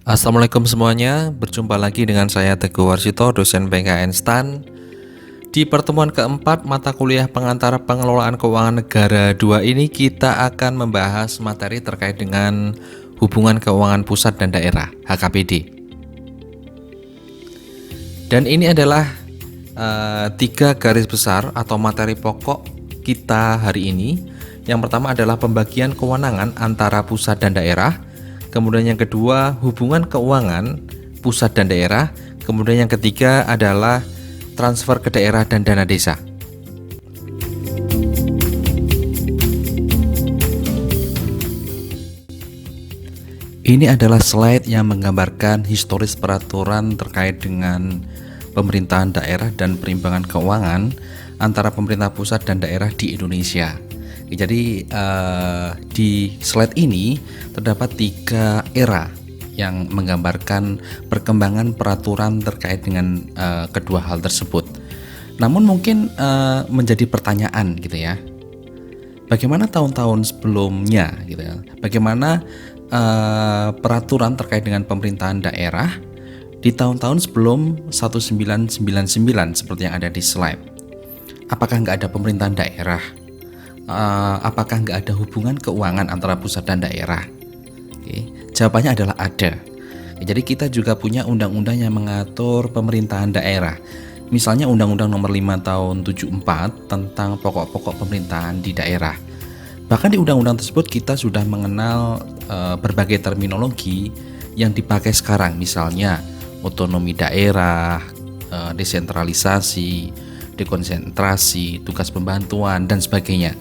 Assalamualaikum semuanya, berjumpa lagi dengan saya Teguh Warsito, dosen PKN STAN. Di pertemuan keempat mata kuliah pengantar pengelolaan keuangan negara 2 ini kita akan membahas materi terkait dengan hubungan keuangan pusat dan daerah (HKPD). Dan ini adalah 3 garis besar atau materi pokok kita hari ini. Yang pertama adalah pembagian kewenangan antara pusat dan daerah. Kemudian yang kedua, hubungan keuangan pusat dan daerah. Kemudian yang ketiga adalah transfer ke daerah dan dana desa. Ini adalah slide yang menggambarkan historis peraturan terkait dengan pemerintahan daerah dan perimbangan keuangan antara pemerintah pusat dan daerah di Indonesia. Jadi di slide ini terdapat 3 era yang menggambarkan perkembangan peraturan terkait dengan kedua hal tersebut. Namun mungkin menjadi pertanyaan gitu ya, bagaimana tahun-tahun sebelumnya gitu ya? Bagaimana peraturan terkait dengan pemerintahan daerah di tahun-tahun sebelum 1999 seperti yang ada di slide? Apakah nggak ada pemerintahan daerah? Apakah nggak ada hubungan keuangan antara pusat dan daerah? Oke, jawabannya adalah ada. Jadi kita juga punya undang-undang yang mengatur pemerintahan daerah. Misalnya Undang-Undang Nomor 5 Tahun 74 tentang pokok-pokok pemerintahan di daerah. Bahkan di undang-undang tersebut kita sudah mengenal berbagai terminologi yang dipakai sekarang, misalnya otonomi daerah, desentralisasi, dekonsentrasi, tugas pembantuan, dan sebagainya.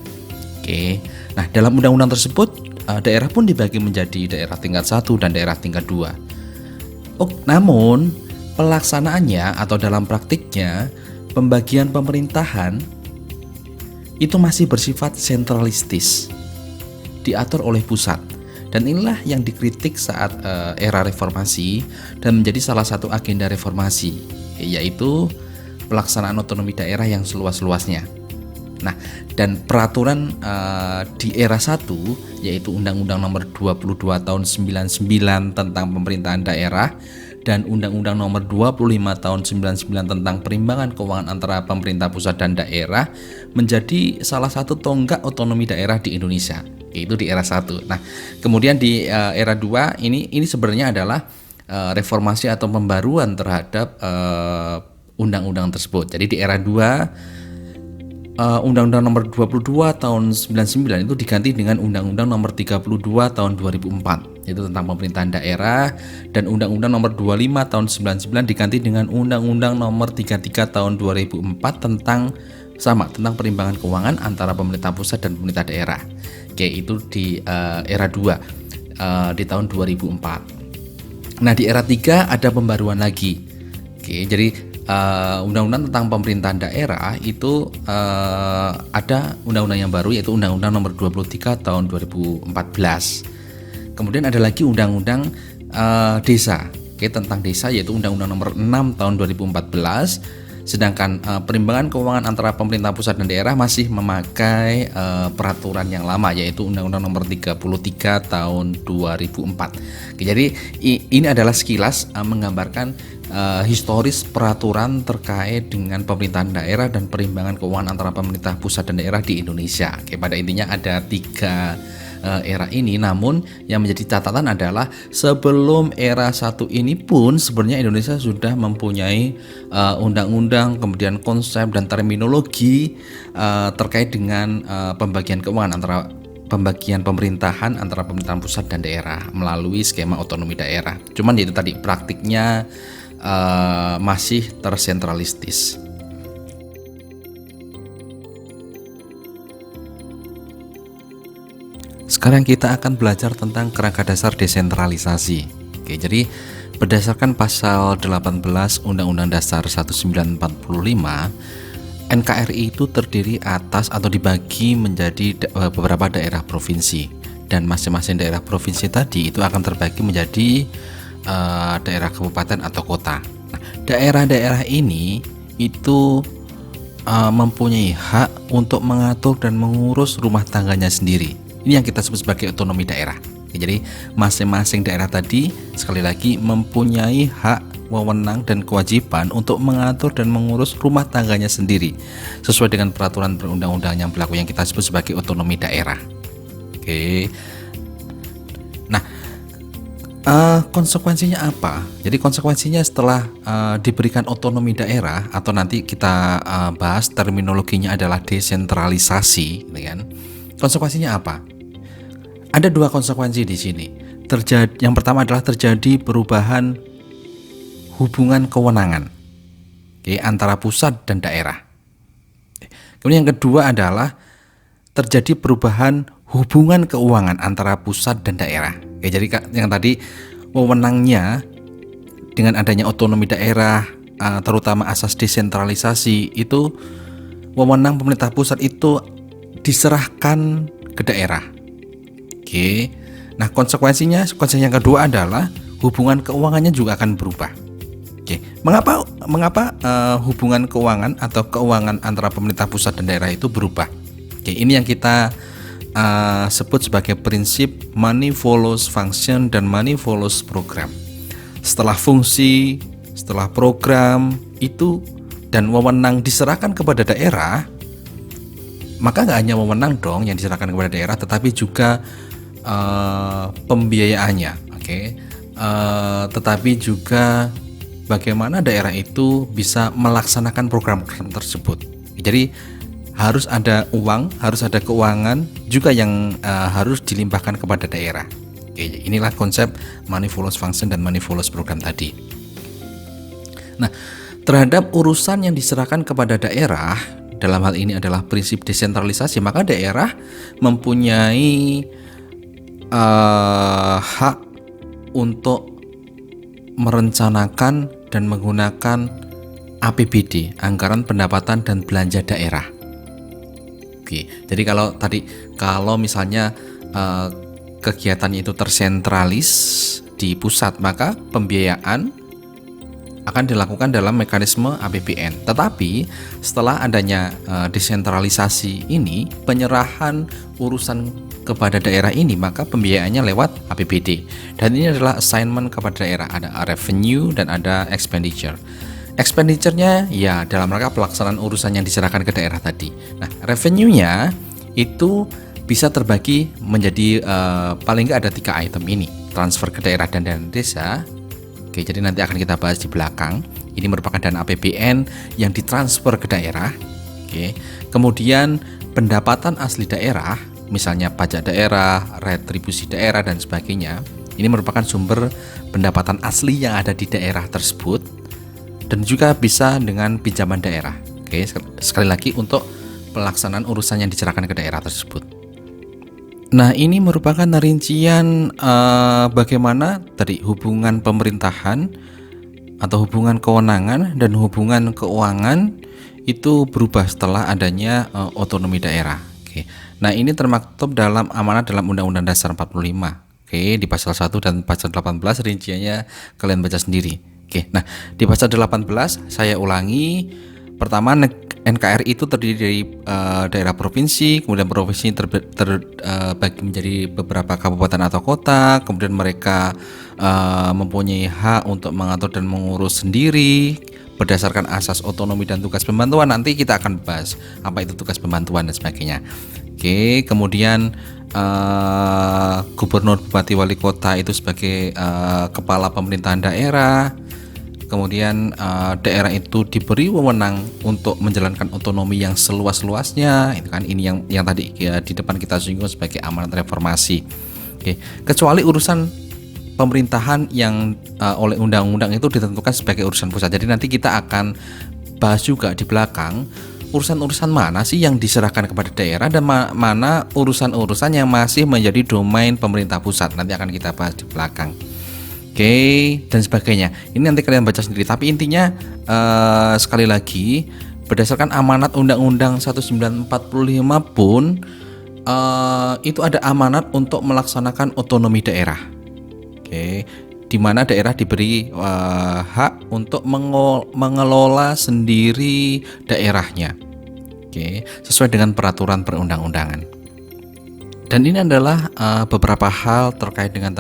Oke, nah dalam undang-undang tersebut daerah pun dibagi menjadi daerah tingkat 1 dan daerah tingkat 2. Namun pelaksanaannya atau dalam praktiknya pembagian pemerintahan itu masih bersifat sentralistis, diatur oleh pusat. Dan inilah yang dikritik saat era reformasi dan menjadi salah satu agenda reformasi, yaitu pelaksanaan otonomi daerah yang seluas-luasnya. Nah, dan peraturan di era 1 yaitu Undang-Undang Nomor 22 Tahun 99 tentang pemerintahan daerah dan Undang-Undang Nomor 25 Tahun 99 tentang perimbangan keuangan antara pemerintah pusat dan daerah menjadi salah satu tonggak otonomi daerah di Indonesia, yaitu di era 1. Nah, kemudian di era 2 ini sebenarnya adalah reformasi atau pembaruan terhadap undang-undang tersebut. Jadi di era 2 Undang-Undang Nomor 22 Tahun 99 itu diganti dengan Undang-Undang Nomor 32 Tahun 2004 itu tentang pemerintahan daerah, dan Undang-Undang Nomor 25 Tahun 99 diganti dengan Undang-Undang Nomor 33 Tahun 2004 tentang perimbangan keuangan antara pemerintah pusat dan pemerintah daerah. Oke, itu di era 2 di tahun 2004. Nah, di era 3 ada pembaruan lagi. Oke, jadi undang-undang tentang pemerintahan daerah itu ada undang-undang yang baru, yaitu Undang-Undang Nomor 23 Tahun 2014. Kemudian ada lagi undang-undang desa, tentang desa, yaitu Undang-Undang Nomor 6 Tahun 2014. Sedangkan perimbangan keuangan antara pemerintah pusat dan daerah masih memakai peraturan yang lama, yaitu Undang-Undang Nomor 33 Tahun 2004. Oke, jadi ini adalah sekilas menggambarkan historis peraturan terkait dengan pemerintahan daerah dan perimbangan keuangan antara pemerintah pusat dan daerah di Indonesia. Oke, pada intinya ada 3 era ini. Namun yang menjadi catatan adalah sebelum era 1 ini pun sebenarnya Indonesia sudah mempunyai undang-undang, kemudian konsep dan terminologi terkait dengan pembagian pemerintahan antara pemerintahan pusat dan daerah melalui skema otonomi daerah. Cuman itu tadi praktiknya masih tersentralistis. Sekarang kita akan belajar tentang kerangka dasar desentralisasi. Oke, jadi berdasarkan pasal 18 Undang-Undang Dasar 1945, NKRI itu terdiri atas atau dibagi menjadi beberapa daerah provinsi, dan masing-masing daerah provinsi tadi itu akan terbagi menjadi daerah kabupaten atau kota. Nah, daerah-daerah ini itu mempunyai hak untuk mengatur dan mengurus rumah tangganya sendiri. Ini yang kita sebut sebagai otonomi daerah. Oke, jadi masing-masing daerah tadi sekali lagi mempunyai hak, wewenang, dan kewajiban untuk mengatur dan mengurus rumah tangganya sendiri sesuai dengan peraturan perundang-undangan yang berlaku yang kita sebut sebagai otonomi daerah. Oke. Nah, konsekuensinya apa? Jadi konsekuensinya setelah diberikan otonomi daerah, atau nanti kita bahas terminologinya adalah desentralisasi, gitu kan? Konsekuensinya apa? Ada dua konsekuensi di sini. Yang pertama adalah terjadi perubahan hubungan kewenangan, antara pusat dan daerah. Kemudian yang kedua adalah terjadi perubahan hubungan keuangan antara pusat dan daerah. Jadi yang tadi wewenangnya dengan adanya otonomi daerah, terutama asas desentralisasi, itu wewenang pemerintah pusat itu diserahkan ke daerah. Nah konsekuensi yang kedua adalah hubungan keuangannya juga akan berubah. Mengapa hubungan keuangan atau keuangan antara pemerintah pusat dan daerah itu berubah? Ini yang kita sebut sebagai prinsip money follows function dan money follows program. Setelah fungsi, setelah program itu dan wewenang diserahkan kepada daerah, maka nggak hanya wewenang dong yang diserahkan kepada daerah, tetapi juga pembiayaannya, tetapi juga bagaimana daerah itu bisa melaksanakan program-program tersebut. Jadi harus ada uang, harus ada keuangan juga yang harus dilimpahkan kepada daerah. Inilah konsep money follows function dan money follows program tadi. Nah, terhadap urusan yang diserahkan kepada daerah, dalam hal ini adalah prinsip desentralisasi, maka daerah mempunyai hak untuk merencanakan dan menggunakan APBD, anggaran pendapatan dan belanja daerah. Jadi kalau misalnya kegiatannya itu tersentralis di pusat, maka pembiayaan akan dilakukan dalam mekanisme APBN. Tetapi setelah adanya desentralisasi ini, penyerahan urusan kepada daerah ini, maka pembiayaannya lewat APBD. Dan ini adalah assignment kepada daerah, ada revenue dan ada expenditure. Expenditure-nya ya dalam rangka pelaksanaan urusan yang diserahkan ke daerah tadi. Nah, revenue-nya itu bisa terbagi menjadi paling nggak ada 3 item ini: transfer ke daerah dan dana desa. Jadi nanti akan kita bahas di belakang. Ini merupakan dana APBN yang ditransfer ke daerah. Kemudian pendapatan asli daerah, misalnya pajak daerah, retribusi daerah dan sebagainya. Ini merupakan sumber pendapatan asli yang ada di daerah tersebut, dan juga bisa dengan pinjaman daerah. Sekali lagi untuk pelaksanaan urusan yang diserahkan ke daerah tersebut. Nah, ini merupakan rincian bagaimana tadi hubungan pemerintahan atau hubungan kewenangan dan hubungan keuangan itu berubah setelah adanya otonomi daerah. Nah, ini termaktub dalam amanat dalam Undang-Undang Dasar 45. Di pasal 1 dan pasal 18 rinciannya kalian baca sendiri. Nah, di pasal 18 saya ulangi. Pertama, NKRI itu terdiri dari daerah provinsi, kemudian provinsi terbagi menjadi beberapa kabupaten atau kota, kemudian mereka mempunyai hak untuk mengatur dan mengurus sendiri berdasarkan asas otonomi dan tugas pembantuan. Nanti kita akan bahas apa itu tugas pembantuan dan sebagainya. Kemudian gubernur, bupati, wali kota itu sebagai kepala pemerintahan daerah. Kemudian daerah itu diberi wewenang untuk menjalankan otonomi yang seluas-luasnya. Itu kan ini yang tadi ya, di depan kita singgung sebagai amanat reformasi. Kecuali urusan pemerintahan yang oleh undang-undang itu ditentukan sebagai urusan pusat. Jadi nanti kita akan bahas juga di belakang urusan-urusan mana sih yang diserahkan kepada daerah dan mana urusan-urusan yang masih menjadi domain pemerintah pusat. Nanti akan kita bahas di belakang. Dan sebagainya. Ini nanti kalian baca sendiri. Tapi intinya sekali lagi, berdasarkan amanat Undang-Undang 1945 pun itu ada amanat untuk melaksanakan otonomi daerah. Di mana daerah diberi hak untuk mengelola sendiri daerahnya. Sesuai dengan peraturan perundang-undangan. Dan ini adalah beberapa hal terkait dengan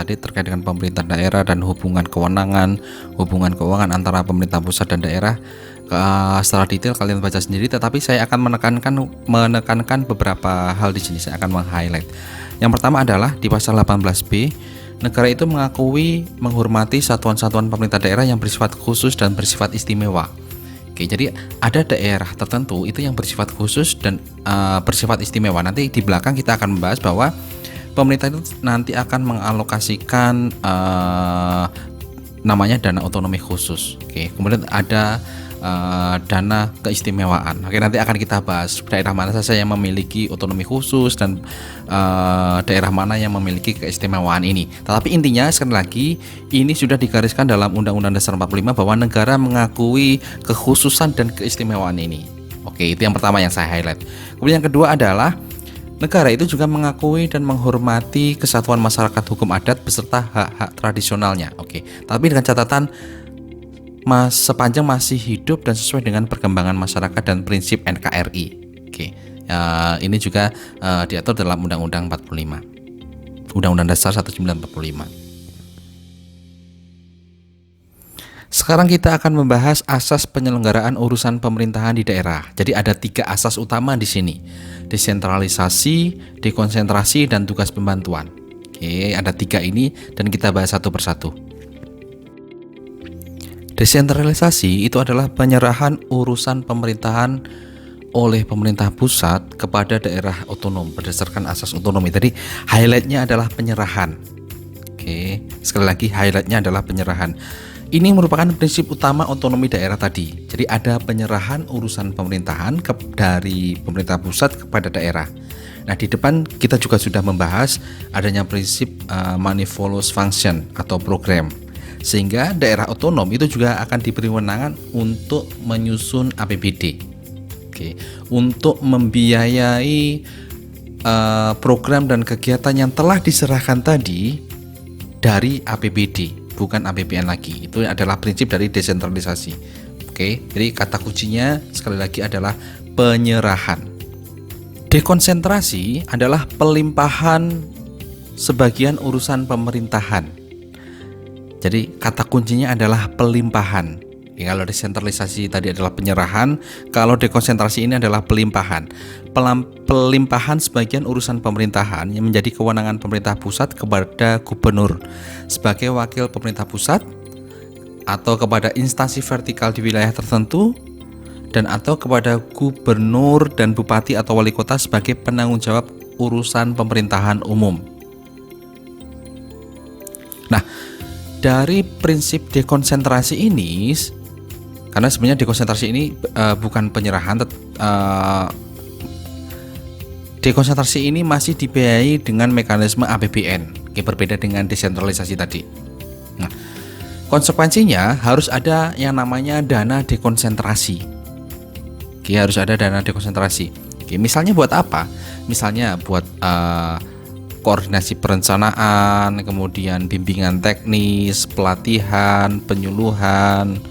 pemerintah daerah dan hubungan kewenangan, hubungan keuangan antara pemerintah pusat dan daerah. Secara detail kalian baca sendiri, tetapi saya akan menekankan beberapa hal di sini. Saya akan meng-highlight. Yang pertama adalah di pasal 18B, negara itu mengakui, menghormati satuan-satuan pemerintah daerah yang bersifat khusus dan bersifat istimewa. Oke, jadi ada daerah tertentu itu yang bersifat khusus dan bersifat istimewa. Nanti di belakang kita akan membahas bahwa pemerintah itu nanti akan mengalokasikan namanya dana otonomi khusus. Oke, kemudian ada dana keistimewaan. Oke, nanti akan kita bahas daerah mana saja yang memiliki otonomi khusus dan daerah mana yang memiliki keistimewaan ini. Tetapi intinya sekali lagi ini sudah digariskan dalam Undang-Undang Dasar 45 bahwa negara mengakui kekhususan dan keistimewaan ini. Oke, itu yang pertama yang saya highlight. Kemudian yang kedua adalah negara itu juga mengakui dan menghormati kesatuan masyarakat hukum adat beserta hak-hak tradisionalnya. Oke, tapi dengan catatan sepanjang masih hidup dan sesuai dengan perkembangan masyarakat dan prinsip NKRI. Oke, ini juga diatur dalam Undang-Undang 45, Undang-Undang Dasar 1945. Sekarang kita akan membahas asas penyelenggaraan urusan pemerintahan di daerah. Jadi ada 3 asas utama di sini: desentralisasi, dekonsentrasi, dan tugas pembantuan. Oke, ada 3 ini dan kita bahas satu persatu. Desentralisasi itu adalah penyerahan urusan pemerintahan oleh pemerintah pusat kepada daerah otonom berdasarkan asas otonomi. Tadi highlightnya adalah penyerahan. Oke, sekali lagi highlightnya adalah penyerahan. Ini merupakan prinsip utama otonomi daerah tadi. Jadi ada penyerahan urusan pemerintahan dari pemerintah pusat kepada daerah. Nah, di depan kita juga sudah membahas adanya prinsip money follows function atau program. Sehingga daerah otonom itu juga akan diberi wewenang untuk menyusun APBD. Oke, untuk membiayai program dan kegiatan yang telah diserahkan tadi dari APBD, bukan APBN lagi. Itu adalah prinsip dari desentralisasi. Oke, jadi kata kuncinya sekali lagi adalah penyerahan. Dekonsentrasi adalah pelimpahan sebagian urusan pemerintahan. Jadi kata kuncinya adalah pelimpahan. Ya, kalau desentralisasi tadi adalah penyerahan, kalau dekonsentrasi ini adalah pelimpahan. Pelimpahan sebagian urusan pemerintahan yang menjadi kewenangan pemerintah pusat kepada gubernur sebagai wakil pemerintah pusat, atau kepada instansi vertikal di wilayah tertentu, dan atau kepada gubernur dan bupati atau wali kota sebagai penanggung jawab urusan pemerintahan umum. Nah, dari prinsip dekonsentrasi ini, karena sebenarnya dekonsentrasi ini bukan penyerahan, dekonsentrasi ini masih dibiayai dengan mekanisme APBN. Oke, berbeda dengan desentralisasi tadi. Nah, konsekuensinya harus ada yang namanya dana dekonsentrasi. Oke, harus ada dana dekonsentrasi. Oke, misalnya buat apa? Misalnya buat koordinasi perencanaan, kemudian bimbingan teknis, pelatihan, penyuluhan,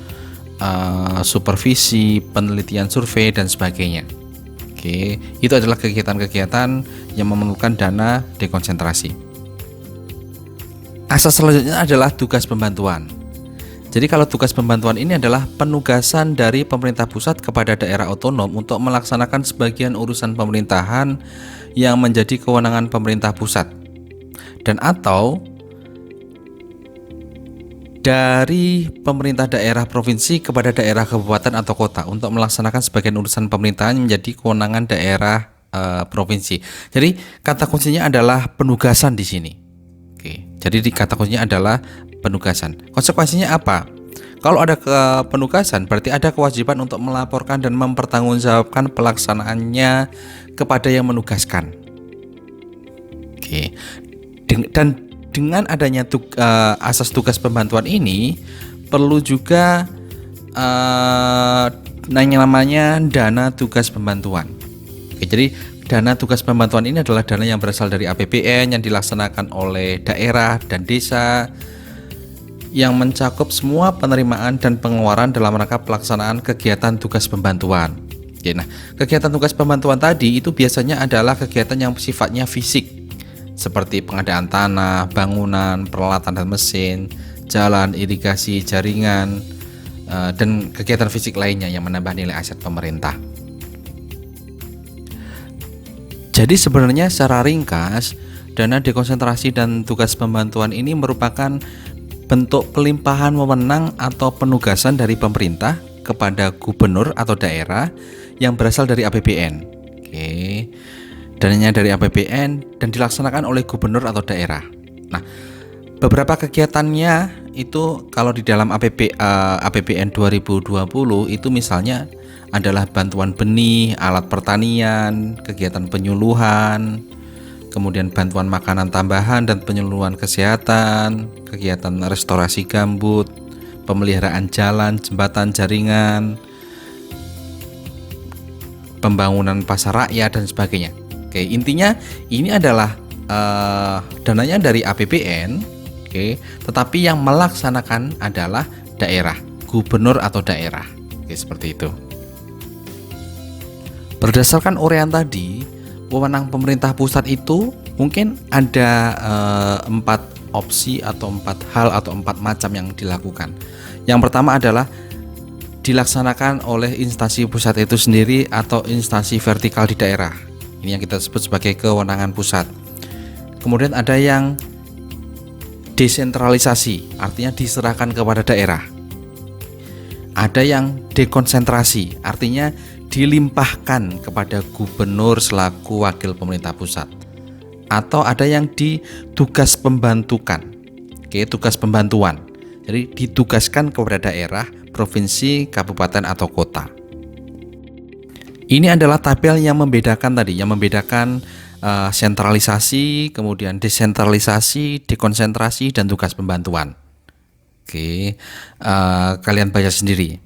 supervisi, penelitian survei, dan sebagainya. Oke, itu adalah kegiatan-kegiatan yang memerlukan dana dekonsentrasi. Asas selanjutnya adalah tugas pembantuan. Jadi kalau tugas pembantuan ini adalah penugasan dari pemerintah pusat kepada daerah otonom untuk melaksanakan sebagian urusan pemerintahan yang menjadi kewenangan pemerintah pusat, dan atau dari pemerintah daerah provinsi kepada daerah kabupaten atau kota untuk melaksanakan sebagian urusan pemerintahan yang menjadi kewenangan daerah provinsi. Jadi kata kuncinya adalah penugasan di sini. Oke, jadi kata kuncinya adalah penugasan. Konsekuensinya apa? Kalau ada penugasan, berarti ada kewajiban untuk melaporkan dan mempertanggungjawabkan pelaksanaannya kepada yang menugaskan. Oke. Dan dengan adanya asas tugas pembantuan ini, perlu juga namanya dana tugas pembantuan. Oke, jadi dana tugas pembantuan ini adalah dana yang berasal dari APBN yang dilaksanakan oleh daerah dan desa, yang mencakup semua penerimaan dan pengeluaran dalam rangka pelaksanaan kegiatan tugas pembantuan. Oke, nah, kegiatan tugas pembantuan tadi itu biasanya adalah kegiatan yang sifatnya fisik, seperti pengadaan tanah, bangunan, peralatan dan mesin, jalan, irigasi, jaringan, dan kegiatan fisik lainnya yang menambah nilai aset pemerintah. Jadi sebenarnya secara ringkas, dana dekonsentrasi dan tugas pembantuan ini merupakan bentuk pelimpahan wewenang atau penugasan dari pemerintah kepada gubernur atau daerah yang berasal dari APBN. Oke. Dananya dari APBN dan dilaksanakan oleh gubernur atau daerah. Nah, beberapa kegiatannya itu kalau di dalam APBN 2020 itu misalnya adalah bantuan benih, alat pertanian, kegiatan penyuluhan, kemudian bantuan makanan tambahan dan penyuluhan kesehatan, kegiatan restorasi gambut, pemeliharaan jalan, jembatan, jaringan, pembangunan pasar rakyat dan sebagainya. Oke, intinya ini adalah dananya dari APBN, oke, tetapi yang melaksanakan adalah daerah, gubernur atau daerah. Oke, seperti itu. Berdasarkan uraian tadi, wewenang pemerintah pusat itu mungkin ada 4 opsi atau 4 hal atau 4 macam yang dilakukan. Yang pertama adalah dilaksanakan oleh instansi pusat itu sendiri atau instansi vertikal di daerah. Ini yang kita sebut sebagai kewenangan pusat. Kemudian ada yang desentralisasi, artinya diserahkan kepada daerah. Ada yang dekonsentrasi, artinya dilimpahkan kepada gubernur selaku wakil pemerintah pusat. Atau ada yang ditugas pembantukan. Oke, tugas pembantuan. Jadi ditugaskan kepada daerah, provinsi, kabupaten atau kota. Ini adalah tabel yang membedakan tadi, yang membedakan sentralisasi, kemudian desentralisasi, dekonsentrasi dan tugas pembantuan. Oke, kalian baca sendiri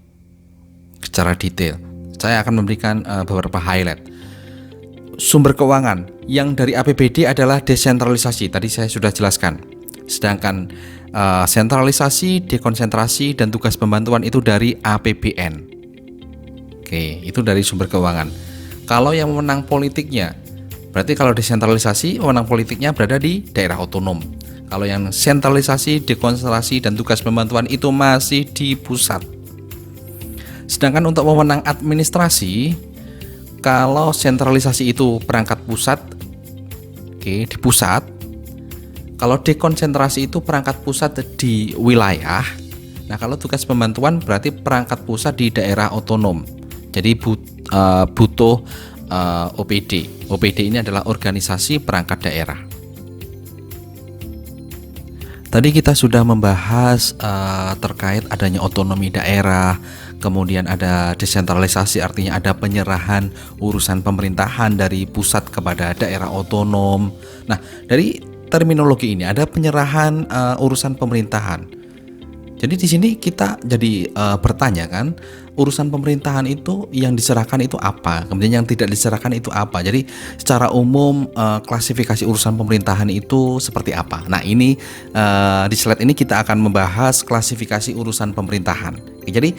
secara detail. Saya akan memberikan beberapa highlight. Sumber keuangan yang dari APBD adalah desentralisasi, tadi saya sudah jelaskan. Sedangkan sentralisasi, dekonsentrasi dan tugas pembantuan itu dari APBN. Oke, itu dari sumber keuangan. Kalau yang wewenang politiknya, berarti kalau desentralisasi, wewenang politiknya berada di daerah otonom. Kalau yang sentralisasi, dekonsentrasi dan tugas pembantuan itu masih di pusat. Sedangkan untuk wewenang administrasi, kalau sentralisasi itu perangkat pusat, oke, di pusat. Kalau dekonsentrasi itu perangkat pusat di wilayah. Nah, kalau tugas pembantuan berarti perangkat pusat di daerah otonom. Jadi butuh OPD. OPD ini adalah organisasi perangkat daerah. Tadi kita sudah membahas terkait adanya otonomi daerah, kemudian ada desentralisasi, artinya ada penyerahan urusan pemerintahan dari pusat kepada daerah otonom. Nah, dari terminologi ini ada penyerahan urusan pemerintahan. Jadi di sini kita jadi bertanya kan, urusan pemerintahan itu yang diserahkan itu apa, kemudian yang tidak diserahkan itu apa. Jadi secara umum klasifikasi urusan pemerintahan itu seperti apa. Nah, ini di slide ini kita akan membahas klasifikasi urusan pemerintahan. Jadi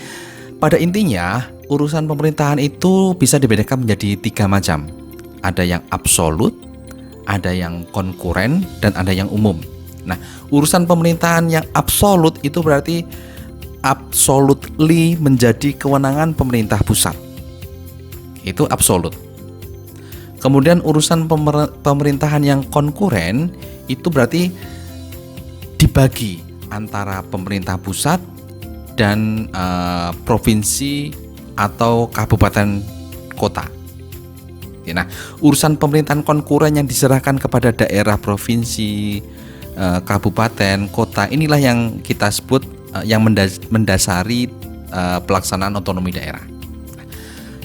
pada intinya urusan pemerintahan itu bisa dibedakan menjadi 3 macam. Ada yang absolut, ada yang konkuren, dan ada yang umum. Nah, urusan pemerintahan yang absolut itu berarti absolutely menjadi kewenangan pemerintah pusat. Itu absolut. Kemudian urusan pemerintahan yang konkuren itu berarti dibagi antara pemerintah pusat dan provinsi atau kabupaten kota. Nah, urusan pemerintahan konkuren yang diserahkan kepada daerah, provinsi, kabupaten, kota, inilah yang kita sebut yang mendasari pelaksanaan otonomi daerah.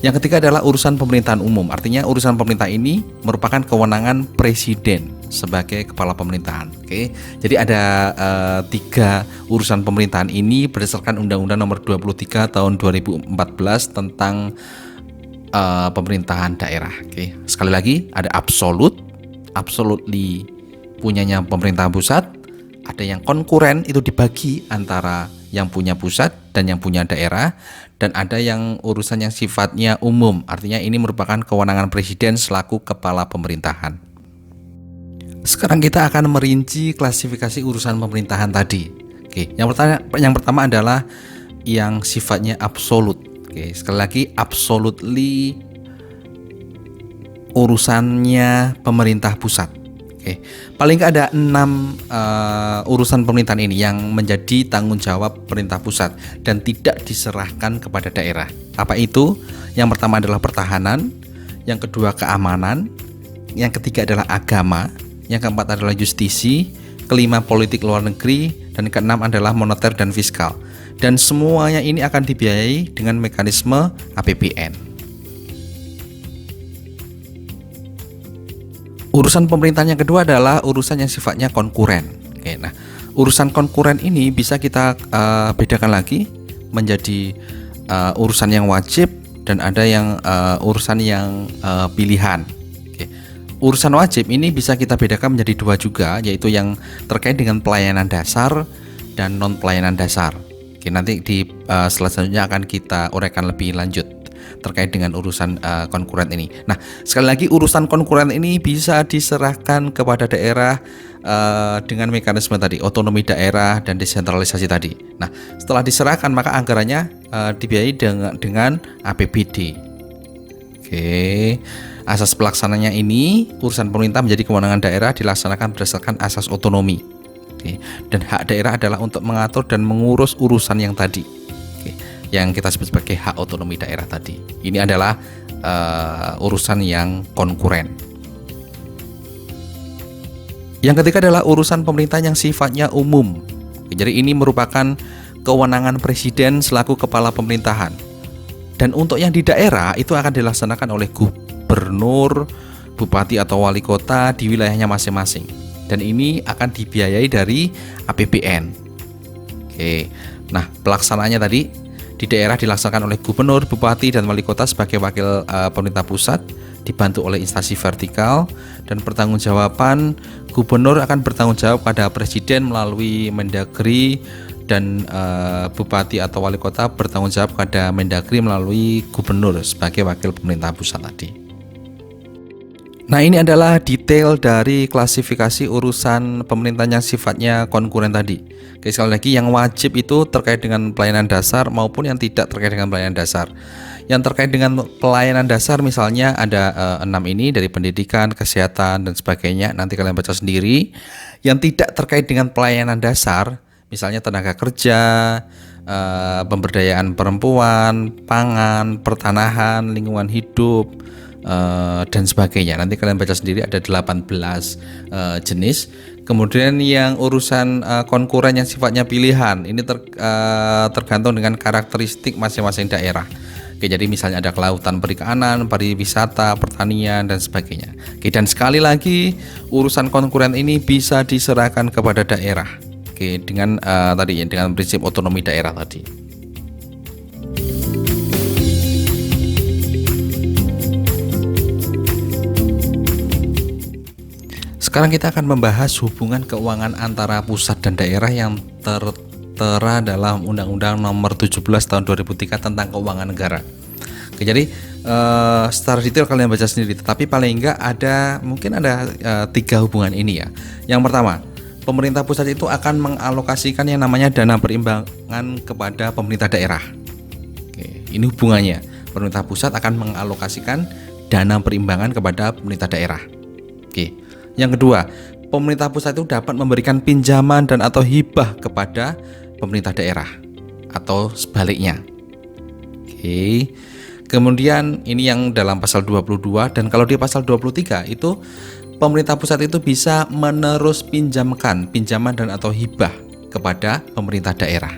Yang ketiga adalah urusan pemerintahan umum. Artinya urusan pemerintah ini merupakan kewenangan presiden sebagai kepala pemerintahan. Oke. Jadi ada 3 urusan pemerintahan ini berdasarkan Undang-Undang Nomor 23 Tahun 2014 tentang pemerintahan daerah. Oke. Sekali lagi ada absolutely punyanya pemerintah pusat. Ada yang konkuren, itu dibagi antara yang punya pusat dan yang punya daerah, dan ada yang urusan yang sifatnya umum, artinya ini merupakan kewenangan presiden selaku kepala pemerintahan. Sekarang kita akan merinci klasifikasi urusan pemerintahan tadi. Oke, yang pertama adalah yang sifatnya absolut. Oke, sekali lagi absolutely urusannya pemerintah pusat. Oke, paling nggak ada 6 urusan pemerintahan ini yang menjadi tanggung jawab pemerintah pusat dan tidak diserahkan kepada daerah. Apa itu? Yang pertama adalah pertahanan, yang kedua keamanan, yang ketiga adalah agama, yang keempat adalah justisi, kelima politik luar negeri, dan keenam adalah moneter dan fiskal. Dan semuanya ini akan dibiayai dengan mekanisme APBN. Urusan pemerintahan yang kedua adalah urusan yang sifatnya konkuren. Oke, nah urusan konkuren ini bisa kita bedakan lagi menjadi urusan yang wajib dan ada yang urusan yang pilihan. Oke. Urusan wajib ini bisa kita bedakan menjadi dua juga, yaitu yang terkait dengan pelayanan dasar dan non pelayanan dasar. Oke, nanti di slide selanjutnya akan kita uraikan lebih lanjut terkait dengan urusan konkuren ini. Nah, sekali lagi urusan konkuren ini bisa diserahkan kepada daerah dengan mekanisme tadi, otonomi daerah dan desentralisasi tadi. Nah, setelah diserahkan maka anggarannya dibiayai dengan APBD. Oke. Asas pelaksananya ini, urusan pemerintah menjadi kewenangan daerah dilaksanakan berdasarkan asas otonomi. Oke. Dan hak daerah adalah untuk mengatur dan mengurus urusan yang tadi. Oke. Yang kita sebut sebagai hak otonomi daerah tadi. Ini adalah urusan yang konkuren. Yang ketiga adalah urusan pemerintah yang sifatnya umum. Oke, jadi ini merupakan kewenangan presiden selaku kepala pemerintahan. Dan untuk yang di daerah itu akan dilaksanakan oleh gubernur, bupati atau wali kota di wilayahnya masing-masing. Dan ini akan dibiayai dari APBN. Oke. Nah, pelaksanaannya tadi di daerah dilaksanakan oleh gubernur, bupati dan wali kota sebagai wakil pemerintah pusat, dibantu oleh instansi vertikal, dan pertanggungjawaban gubernur akan bertanggung jawab pada presiden melalui Mendagri, dan bupati atau wali kota bertanggung jawab pada Mendagri melalui gubernur sebagai wakil pemerintah pusat tadi. Nah, ini adalah detail dari klasifikasi urusan pemerintahan yang sifatnya konkuren tadi. Oke, sekali lagi yang wajib itu terkait dengan pelayanan dasar maupun yang tidak terkait dengan pelayanan dasar. Yang terkait dengan pelayanan dasar misalnya ada 6 ini, dari pendidikan, kesehatan dan sebagainya. Nanti kalian baca sendiri. Yang tidak terkait dengan pelayanan dasar misalnya tenaga kerja, pemberdayaan perempuan, pangan, pertanahan, lingkungan hidup, dan sebagainya. Nanti kalian baca sendiri, ada 18 jenis. Kemudian yang urusan konkuren yang sifatnya pilihan, ini tergantung dengan karakteristik masing-masing daerah. Oke, jadi misalnya ada kelautan perikanan, pariwisata, pertanian dan sebagainya. Oke, dan sekali lagi urusan konkuren ini bisa diserahkan kepada daerah. Oke, dengan tadi ya, dengan prinsip otonomi daerah tadi. Sekarang kita akan membahas hubungan keuangan antara pusat dan daerah yang tertera dalam Undang-Undang Nomor 17 Tahun 2003 tentang Keuangan Negara. Oke, jadi secara detail kalian baca sendiri, tetapi paling enggak mungkin ada 3 hubungan ini ya. Yang pertama, pemerintah pusat itu akan mengalokasikan yang namanya dana perimbangan kepada pemerintah daerah. Oke, ini hubungannya. Pemerintah pusat akan mengalokasikan dana perimbangan kepada pemerintah daerah. Oke. Yang kedua, pemerintah pusat itu dapat memberikan pinjaman dan atau hibah kepada pemerintah daerah atau sebaliknya. Oke. Kemudian ini yang dalam pasal 22, dan kalau di pasal 23 itu pemerintah pusat itu bisa menerus pinjamkan pinjaman dan atau hibah kepada pemerintah daerah.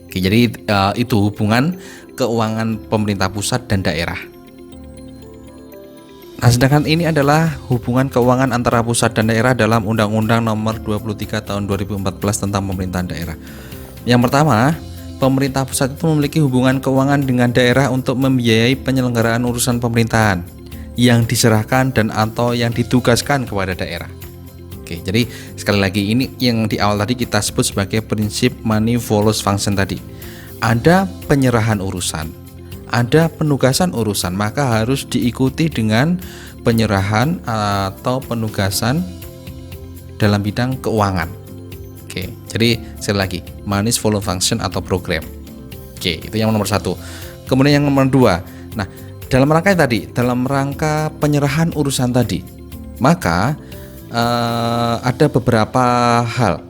Oke, jadi itu hubungan keuangan pemerintah pusat dan daerah. Nah, sedangkan ini adalah hubungan keuangan antara pusat dan daerah dalam Undang-Undang Nomor 23 Tahun 2014 tentang pemerintahan daerah. Yang pertama, pemerintah pusat itu memiliki hubungan keuangan dengan daerah untuk membiayai penyelenggaraan urusan pemerintahan yang diserahkan dan atau yang ditugaskan kepada daerah. Oke, jadi sekali lagi ini yang di awal tadi kita sebut sebagai prinsip money follows function tadi. Ada penyerahan urusan, ada penugasan urusan, maka harus diikuti dengan penyerahan atau penugasan dalam bidang keuangan. Oke, jadi sekali lagi, money follow function atau program. Oke, itu yang nomor 1. Kemudian yang nomor 2, nah dalam rangka penyerahan urusan tadi, maka ada beberapa hal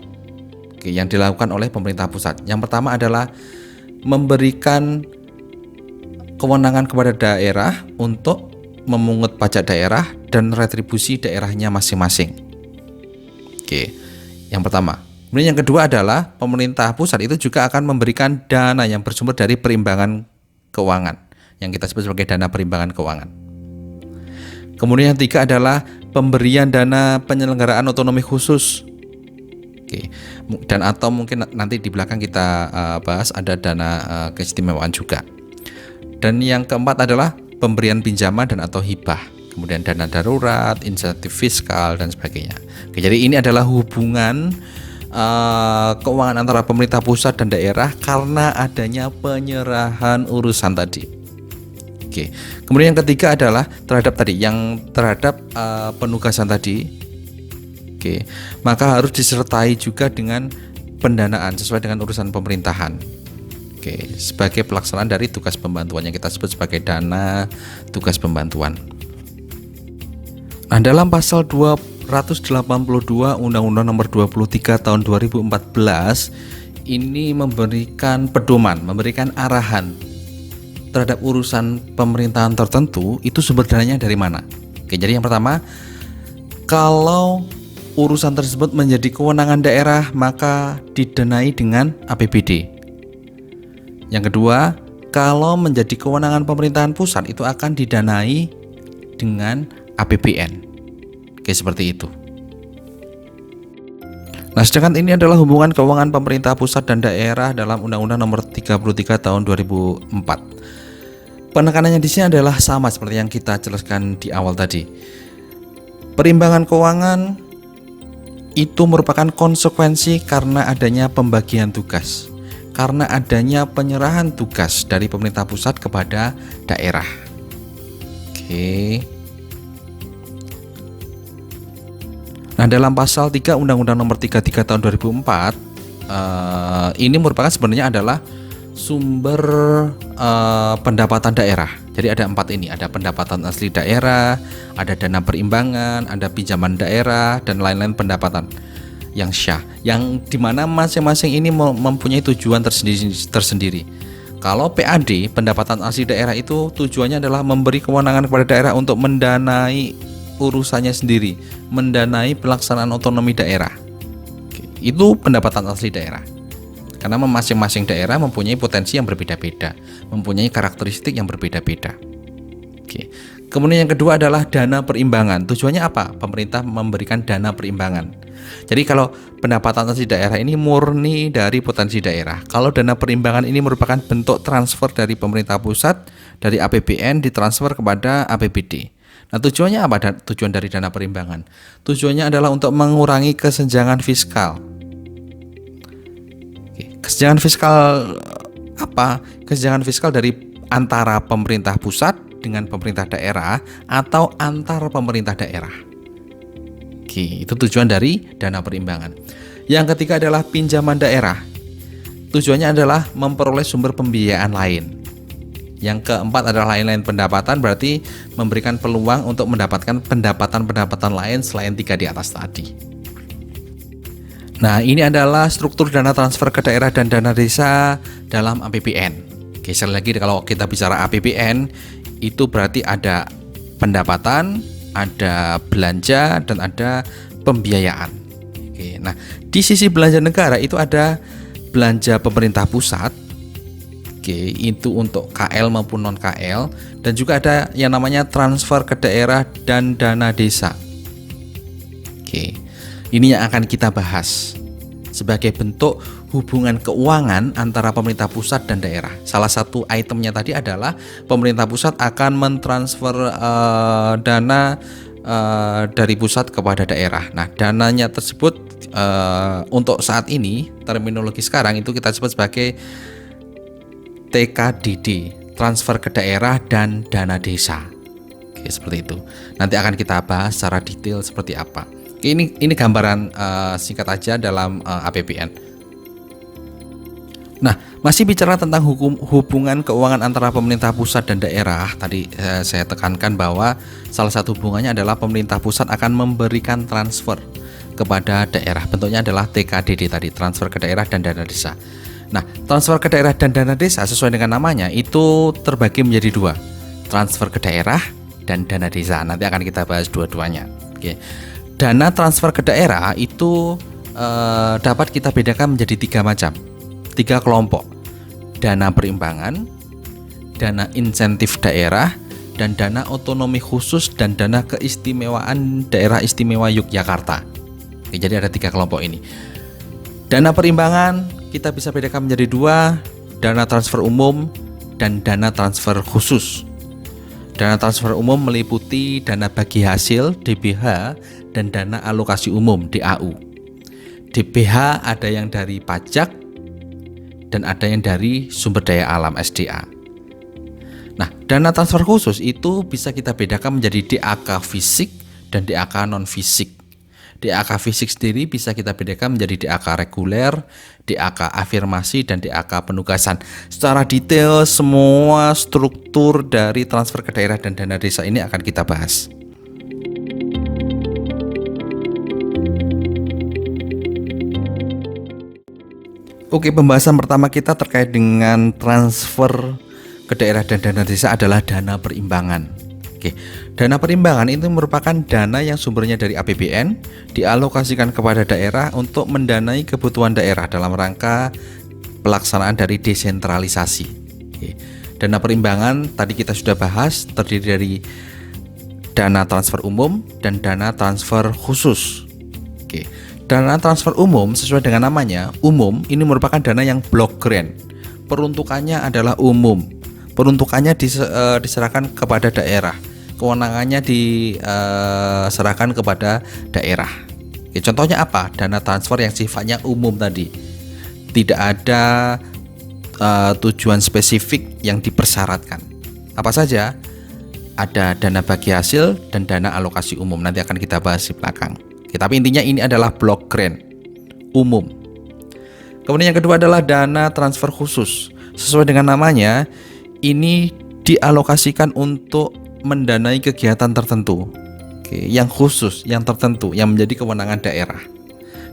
yang dilakukan oleh pemerintah pusat. Yang pertama adalah memberikan kewenangan kepada daerah untuk memungut pajak daerah dan retribusi daerahnya masing-masing. Oke, yang pertama. Kemudian yang kedua adalah pemerintah pusat itu juga akan memberikan dana yang bersumber dari perimbangan keuangan, yang kita sebut sebagai dana perimbangan keuangan. Kemudian yang ketiga adalah pemberian dana penyelenggaraan otonomi khusus. Oke, dan atau mungkin nanti di belakang kita bahas ada dana keistimewaan juga. Dan yang keempat adalah pemberian pinjaman dan atau hibah, kemudian dana darurat, insentif fiskal dan sebagainya. Oke, jadi ini adalah hubungan keuangan antara pemerintah pusat dan daerah karena adanya penyerahan urusan tadi. Oke, kemudian yang ketiga adalah terhadap penugasan tadi. Oke, maka harus disertai juga dengan pendanaan sesuai dengan urusan pemerintahan. Oke, sebagai pelaksanaan dari tugas pembantuan yang kita sebut sebagai dana tugas pembantuan. Nah, dalam pasal 282 Undang-Undang Nomor 23 Tahun 2014 ini memberikan pedoman, memberikan arahan terhadap urusan pemerintahan tertentu itu sumber dananya dari mana. Oke, jadi yang pertama, kalau urusan tersebut menjadi kewenangan daerah maka didanai dengan APBD. Yang kedua, kalau menjadi kewenangan pemerintahan pusat itu akan didanai dengan APBN. Oke, seperti itu. Nah, sedangkan ini adalah hubungan keuangan pemerintah pusat dan daerah dalam Undang-Undang Nomor 33 Tahun 2004. Penekanannya di sini adalah sama seperti yang kita jelaskan di awal tadi. Perimbangan keuangan itu merupakan konsekuensi karena adanya pembagian tugas, karena adanya penyerahan tugas dari pemerintah pusat kepada daerah. Oke. Nah, dalam pasal 3 Undang-Undang Nomor 33 Tahun 2004 ini merupakan sebenarnya adalah sumber pendapatan daerah. Jadi ada 4 ini, ada pendapatan asli daerah, ada dana perimbangan, ada pinjaman daerah, dan lain-lain pendapatan yang syah, yang dimana masing-masing ini mempunyai tujuan tersendiri. Kalau PAD, pendapatan asli daerah, itu tujuannya adalah memberi kewenangan kepada daerah untuk mendanai urusannya sendiri, mendanai pelaksanaan otonomi daerah. Itu pendapatan asli daerah. Karena masing-masing daerah mempunyai potensi yang berbeda-beda, mempunyai karakteristik yang berbeda-beda. Oke. Kemudian yang kedua adalah dana perimbangan. Tujuannya apa? Pemerintah memberikan dana perimbangan. Jadi kalau pendapatan asli daerah ini murni dari potensi daerah. Kalau dana perimbangan ini merupakan bentuk transfer dari pemerintah pusat, dari APBN ditransfer kepada APBD. Nah, tujuannya apa? Tujuan dari dana perimbangan. Tujuannya adalah untuk mengurangi kesenjangan fiskal. Kesenjangan fiskal apa? Kesenjangan fiskal dari antara pemerintah pusat dengan pemerintah daerah atau antar pemerintah daerah. Oke, itu tujuan dari dana perimbangan. Yang ketiga adalah pinjaman daerah. Tujuannya adalah memperoleh sumber pembiayaan lain. Yang keempat adalah lain-lain pendapatan, berarti memberikan peluang untuk mendapatkan pendapatan-pendapatan lain selain 3 di atas tadi. Nah, ini adalah struktur dana transfer ke daerah dan dana desa dalam APBN. Oke, sekali lagi kalau kita bicara APBN, itu berarti ada pendapatan, ada belanja, dan ada pembiayaan. Oke, nah di sisi belanja negara itu ada belanja pemerintah pusat. Oke, itu untuk KL maupun non KL, dan juga ada yang namanya transfer ke daerah dan dana desa. Oke. Ini yang akan kita bahas sebagai bentuk hubungan keuangan antara pemerintah pusat dan daerah. Salah satu itemnya tadi adalah pemerintah pusat akan mentransfer dana dari pusat kepada daerah. Nah, dananya tersebut untuk saat ini, terminologi sekarang itu kita sebut sebagai TKDD, transfer ke daerah dan dana desa. Oke, seperti itu. Nanti akan kita bahas secara detail seperti apa. Ini gambaran singkat aja dalam APBN. Nah, masih bicara tentang hubungan keuangan antara pemerintah pusat dan daerah. Tadi saya tekankan bahwa salah satu hubungannya adalah pemerintah pusat akan memberikan transfer kepada daerah. Bentuknya adalah TKDD tadi, transfer ke daerah dan dana desa. Nah, transfer ke daerah dan dana desa sesuai dengan namanya itu terbagi menjadi dua, transfer ke daerah dan dana desa. Nanti akan kita bahas dua-duanya. Oke. Dana transfer ke daerah itu dapat kita bedakan menjadi tiga macam. 3 kelompok: dana perimbangan, dana insentif daerah, dan dana otonomi khusus dan dana keistimewaan daerah istimewa Yogyakarta. Oke, jadi ada 3 kelompok ini. Dana perimbangan kita bisa bedakan menjadi 2, dana transfer umum dan dana transfer khusus. Dana transfer umum meliputi dana bagi hasil DBH dan dana alokasi umum DAU. DBH ada yang dari pajak dan ada yang dari sumber daya alam SDA. Nah, dana transfer khusus itu bisa kita bedakan menjadi DAK fisik dan DAK non fisik. DAK fisik sendiri bisa kita bedakan menjadi DAK reguler, DAK afirmasi, dan DAK penugasan. Secara detail semua struktur dari transfer ke daerah dan dana desa ini akan kita bahas. Oke, pembahasan pertama kita terkait dengan transfer ke daerah dan dana desa adalah dana perimbangan. Oke, dana perimbangan itu merupakan dana yang sumbernya dari APBN dialokasikan kepada daerah untuk mendanai kebutuhan daerah dalam rangka pelaksanaan dari desentralisasi. Oke, dana perimbangan tadi kita sudah bahas terdiri dari dana transfer umum dan dana transfer khusus. Oke. Dana transfer umum sesuai dengan namanya, umum, ini merupakan dana yang block grant. Peruntukannya adalah umum. Peruntukannya diserahkan kepada daerah. Kewenangannya diserahkan kepada daerah. Oke, contohnya apa? Dana transfer yang sifatnya umum tadi. Tidak ada tujuan spesifik yang dipersyaratkan. Apa saja? Ada dana bagi hasil dan dana alokasi umum. Nanti akan kita bahas di belakang. Oke, tapi intinya ini adalah block grant umum. Kemudian yang kedua adalah dana transfer khusus. Sesuai dengan namanya, ini dialokasikan untuk mendanai kegiatan tertentu. Oke, yang khusus, yang tertentu, yang menjadi kewenangan daerah.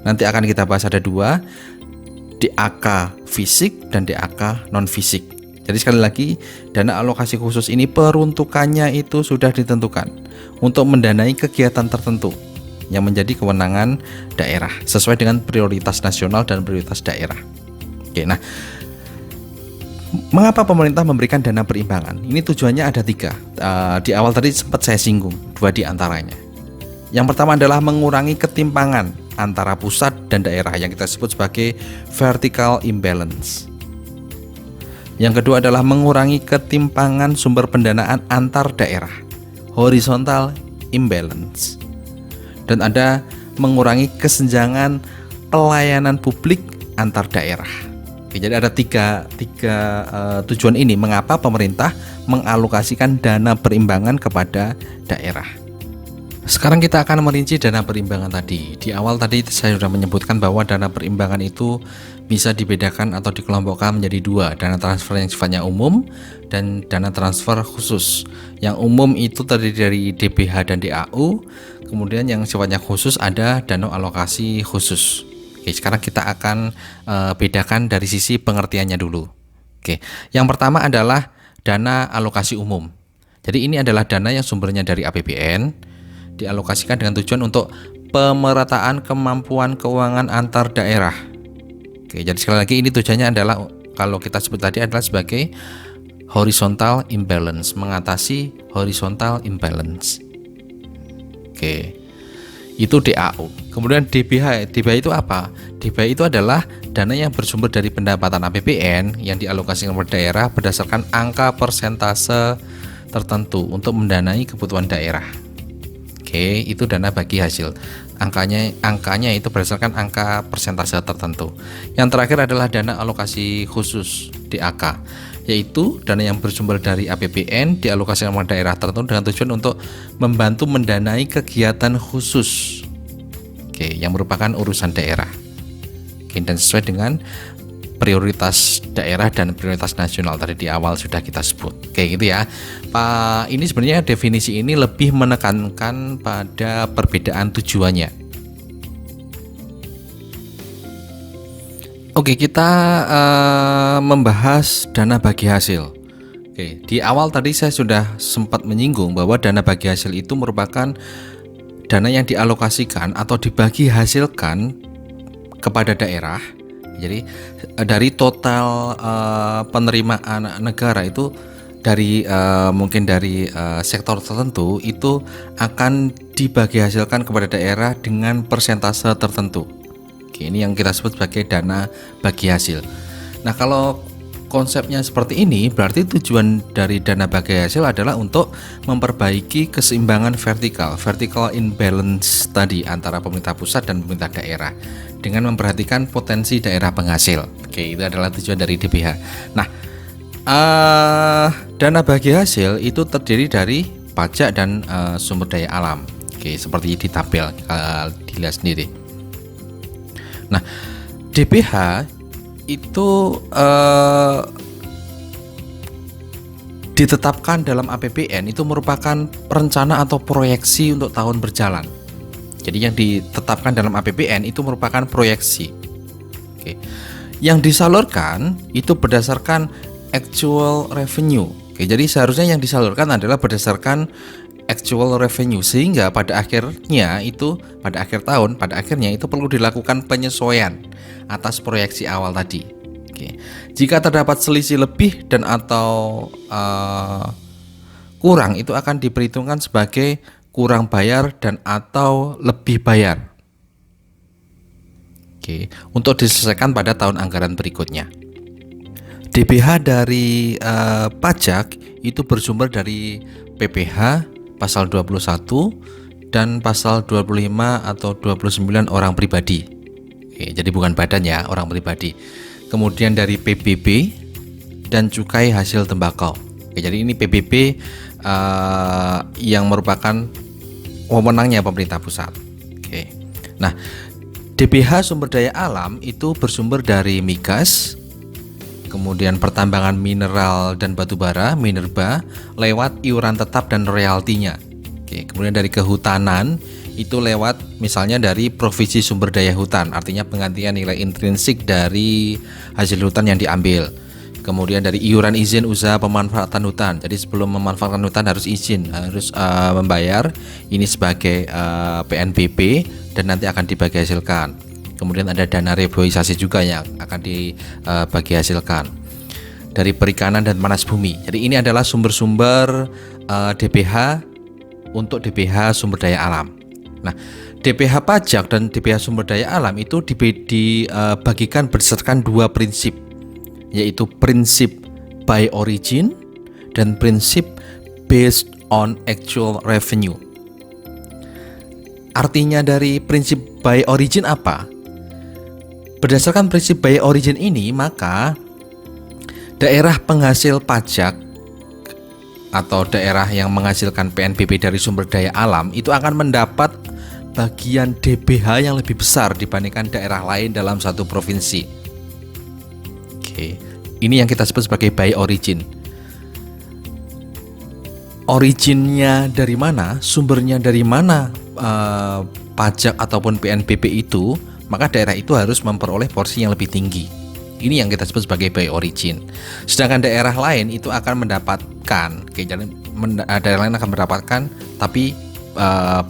Nanti akan kita bahas ada 2, DAK fisik dan DAK non fisik. Jadi sekali lagi, dana alokasi khusus ini peruntukannya itu sudah ditentukan untuk mendanai kegiatan tertentu yang menjadi kewenangan daerah sesuai dengan prioritas nasional dan prioritas daerah. Oke, nah, mengapa pemerintah memberikan dana perimbangan? Ini tujuannya ada 3. Di awal tadi sempat saya singgung 2 di antaranya. Yang pertama adalah mengurangi ketimpangan antara pusat dan daerah yang kita sebut sebagai vertical imbalance. Yang kedua adalah mengurangi ketimpangan sumber pendanaan antar daerah, horizontal imbalance. Dan ada mengurangi kesenjangan pelayanan publik antar daerah. Oke, jadi ada tiga tujuan ini mengapa pemerintah mengalokasikan dana perimbangan kepada daerah. Sekarang kita akan merinci dana perimbangan tadi. Di awal tadi saya sudah menyebutkan bahwa dana perimbangan itu bisa dibedakan atau dikelompokkan menjadi 2, dana transfer yang sifatnya umum dan dana transfer khusus. Yang umum itu terdiri dari DBH dan DAU. Kemudian yang sifatnya khusus ada dana alokasi khusus. Oke, sekarang kita akan bedakan dari sisi pengertiannya dulu. Oke, yang pertama adalah dana alokasi umum. Jadi ini adalah dana yang sumbernya dari APBN, dialokasikan dengan tujuan untuk pemerataan kemampuan keuangan antar daerah. Oke, jadi sekali lagi ini tujuannya adalah kalau kita sebut tadi adalah sebagai horizontal imbalance, mengatasi horizontal imbalance. Oke, itu DAU. Kemudian DBH. DBH itu apa? DBH itu adalah dana yang bersumber dari pendapatan APBN yang dialokasikan kepada daerah berdasarkan angka persentase tertentu untuk mendanai kebutuhan daerah. Oke, itu dana bagi hasil. Angkanya itu berdasarkan angka persentase tertentu. Yang terakhir adalah dana alokasi khusus DAK, yaitu dana yang bersumber dari APBN dialokasikan kepada daerah tertentu dengan tujuan untuk membantu mendanai kegiatan khusus. Oke, yang merupakan urusan daerah. Oke, dan sesuai dengan prioritas daerah dan prioritas nasional tadi di awal sudah kita sebut. Oke, gitu ya. Pak, ini sebenarnya definisi ini lebih menekankan pada perbedaan tujuannya. Oke, kita membahas dana bagi hasil. Oke, di awal tadi saya sudah sempat menyinggung bahwa dana bagi hasil itu merupakan dana yang dialokasikan atau dibagi hasilkan kepada daerah. Jadi dari total penerimaan negara itu dari mungkin dari sektor tertentu itu akan dibagi hasilkan kepada daerah dengan persentase tertentu. Oke, ini yang kita sebut sebagai dana bagi hasil. Nah, kalau konsepnya seperti ini, berarti tujuan dari dana bagi hasil adalah untuk memperbaiki keseimbangan vertical imbalance tadi antara pemerintah pusat dan pemerintah daerah dengan memperhatikan potensi daerah penghasil. Oke, itu adalah tujuan dari DBH. Nah, dana bagi hasil itu terdiri dari pajak dan sumber daya alam. Oke, seperti di tabel dilihat sendiri. Nah, DBH itu ditetapkan dalam APBN itu merupakan rencana atau proyeksi untuk tahun berjalan. Jadi yang ditetapkan dalam APBN itu merupakan proyeksi. Oke. Yang disalurkan itu berdasarkan actual revenue. Oke, jadi seharusnya yang disalurkan adalah berdasarkan actual revenue, sehingga pada akhirnya itu perlu dilakukan penyesuaian atas proyeksi awal tadi. Oke. Jika terdapat selisih lebih dan atau kurang, itu akan diperhitungkan sebagai kurang bayar dan atau lebih bayar. Oke, untuk diselesaikan pada tahun anggaran berikutnya. DBH dari pajak itu bersumber dari PPh pasal 21 dan pasal 25 atau 29 orang pribadi. Oke, jadi bukan badan ya, orang pribadi. Kemudian dari PBB dan cukai hasil tembakau. Oke, jadi ini PBB yang merupakan wewenangnya pemerintah pusat. Oke. Nah, DBH sumber daya alam itu bersumber dari migas, kemudian pertambangan mineral dan batu bara, minerba, lewat iuran tetap dan royaltinya. Oke, kemudian dari kehutanan itu lewat misalnya dari provisi sumber daya hutan, artinya penggantian nilai intrinsik dari hasil hutan yang diambil. Kemudian dari iuran izin usaha pemanfaatan hutan. Jadi sebelum memanfaatkan hutan harus izin, harus membayar ini sebagai PNBP dan nanti akan dibagi hasilkan. Kemudian ada dana reboisasi juga yang akan dibagi hasilkan dari perikanan dan panas bumi. Jadi ini adalah sumber-sumber DBH untuk DBH sumber daya alam. Nah, DBH pajak dan DBH sumber daya alam itu dibagikan berdasarkan dua prinsip, yaitu prinsip by origin dan prinsip based on actual revenue. Artinya dari prinsip by origin apa? Berdasarkan prinsip by origin ini, maka daerah penghasil pajak atau daerah yang menghasilkan PNBP dari sumber daya alam itu akan mendapat bagian DBH yang lebih besar dibandingkan daerah lain dalam satu provinsi. Oke, ini yang kita sebut sebagai by origin. Originnya dari mana, sumbernya dari mana pajak ataupun PNBP itu, maka daerah itu harus memperoleh porsi yang lebih tinggi. Ini yang kita sebut sebagai by origin. Sedangkan daerah lain itu akan mendapatkan, daerah lain akan mendapatkan, tapi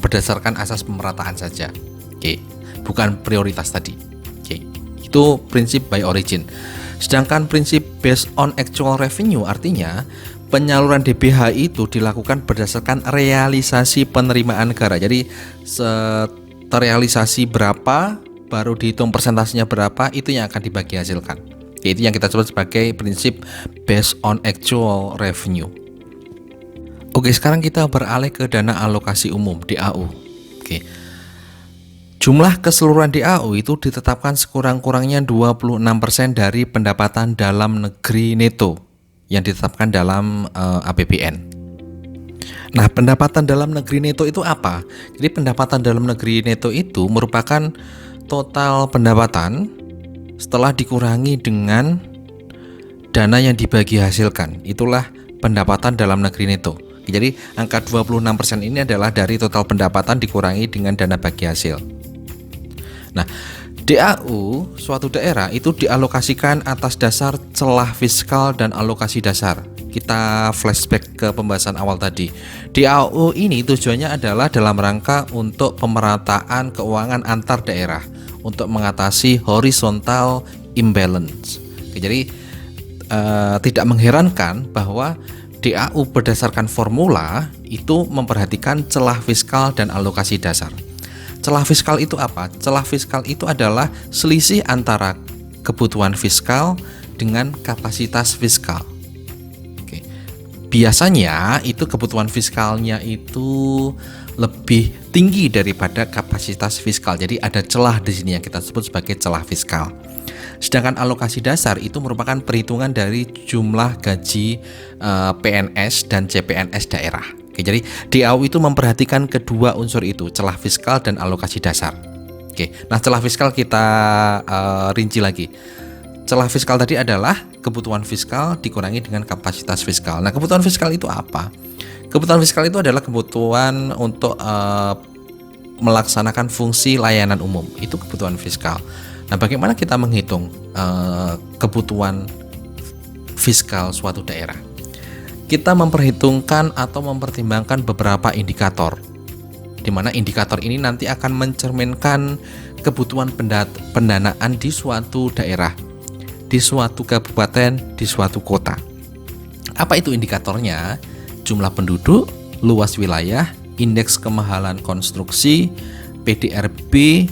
berdasarkan asas pemerataan saja. Oke, bukan prioritas tadi. Oke, itu prinsip by origin. Sedangkan prinsip based on actual revenue artinya penyaluran DBH itu dilakukan berdasarkan realisasi penerimaan negara. Jadi terrealisasi berapa, baru dihitung persentasenya berapa, itu yang akan dibagi hasilkan. Itu yang kita sebut sebagai prinsip based on actual revenue. Oke, sekarang kita beralih ke dana alokasi umum DAU. Oke. Jumlah keseluruhan DAU itu ditetapkan sekurang-kurangnya 26% dari pendapatan dalam negeri neto yang ditetapkan dalam APBN. Nah, pendapatan dalam negeri neto itu apa? Jadi pendapatan dalam negeri neto itu merupakan total pendapatan setelah dikurangi dengan dana yang dibagi hasilkan. Itulah pendapatan dalam negeri neto. Jadi angka 26% ini adalah dari total pendapatan dikurangi dengan dana bagi hasil. Nah, DAU suatu daerah itu dialokasikan atas dasar celah fiskal dan alokasi dasar. Kita flashback ke pembahasan awal tadi. DAU ini tujuannya adalah dalam rangka untuk pemerataan keuangan antar daerah untuk mengatasi horizontal imbalance. Oke, jadi tidak mengherankan bahwa DAU berdasarkan formula itu memperhatikan celah fiskal dan alokasi dasar. Celah fiskal itu apa? Celah fiskal itu adalah selisih antara kebutuhan fiskal dengan kapasitas fiskal. Oke. Biasanya itu kebutuhan fiskalnya itu lebih tinggi daripada kapasitas fiskal. Jadi ada celah di sini yang kita sebut sebagai celah fiskal. Sedangkan alokasi dasar itu merupakan perhitungan dari jumlah gaji PNS dan CPNS daerah. Oke, jadi DAU itu memperhatikan kedua unsur itu, celah fiskal dan alokasi dasar. Oke, nah celah fiskal kita rinci lagi. Celah fiskal tadi adalah kebutuhan fiskal dikurangi dengan kapasitas fiskal. Nah, kebutuhan fiskal itu apa? Kebutuhan fiskal itu adalah kebutuhan untuk melaksanakan fungsi layanan umum. Itu kebutuhan fiskal. Nah, bagaimana kita menghitung kebutuhan fiskal suatu daerah? Kita memperhitungkan atau mempertimbangkan beberapa indikator, di mana indikator ini nanti akan mencerminkan kebutuhan pendanaan di suatu daerah, di suatu kabupaten, di suatu kota. Apa itu indikatornya? Jumlah penduduk, luas wilayah, indeks kemahalan konstruksi, PDRB,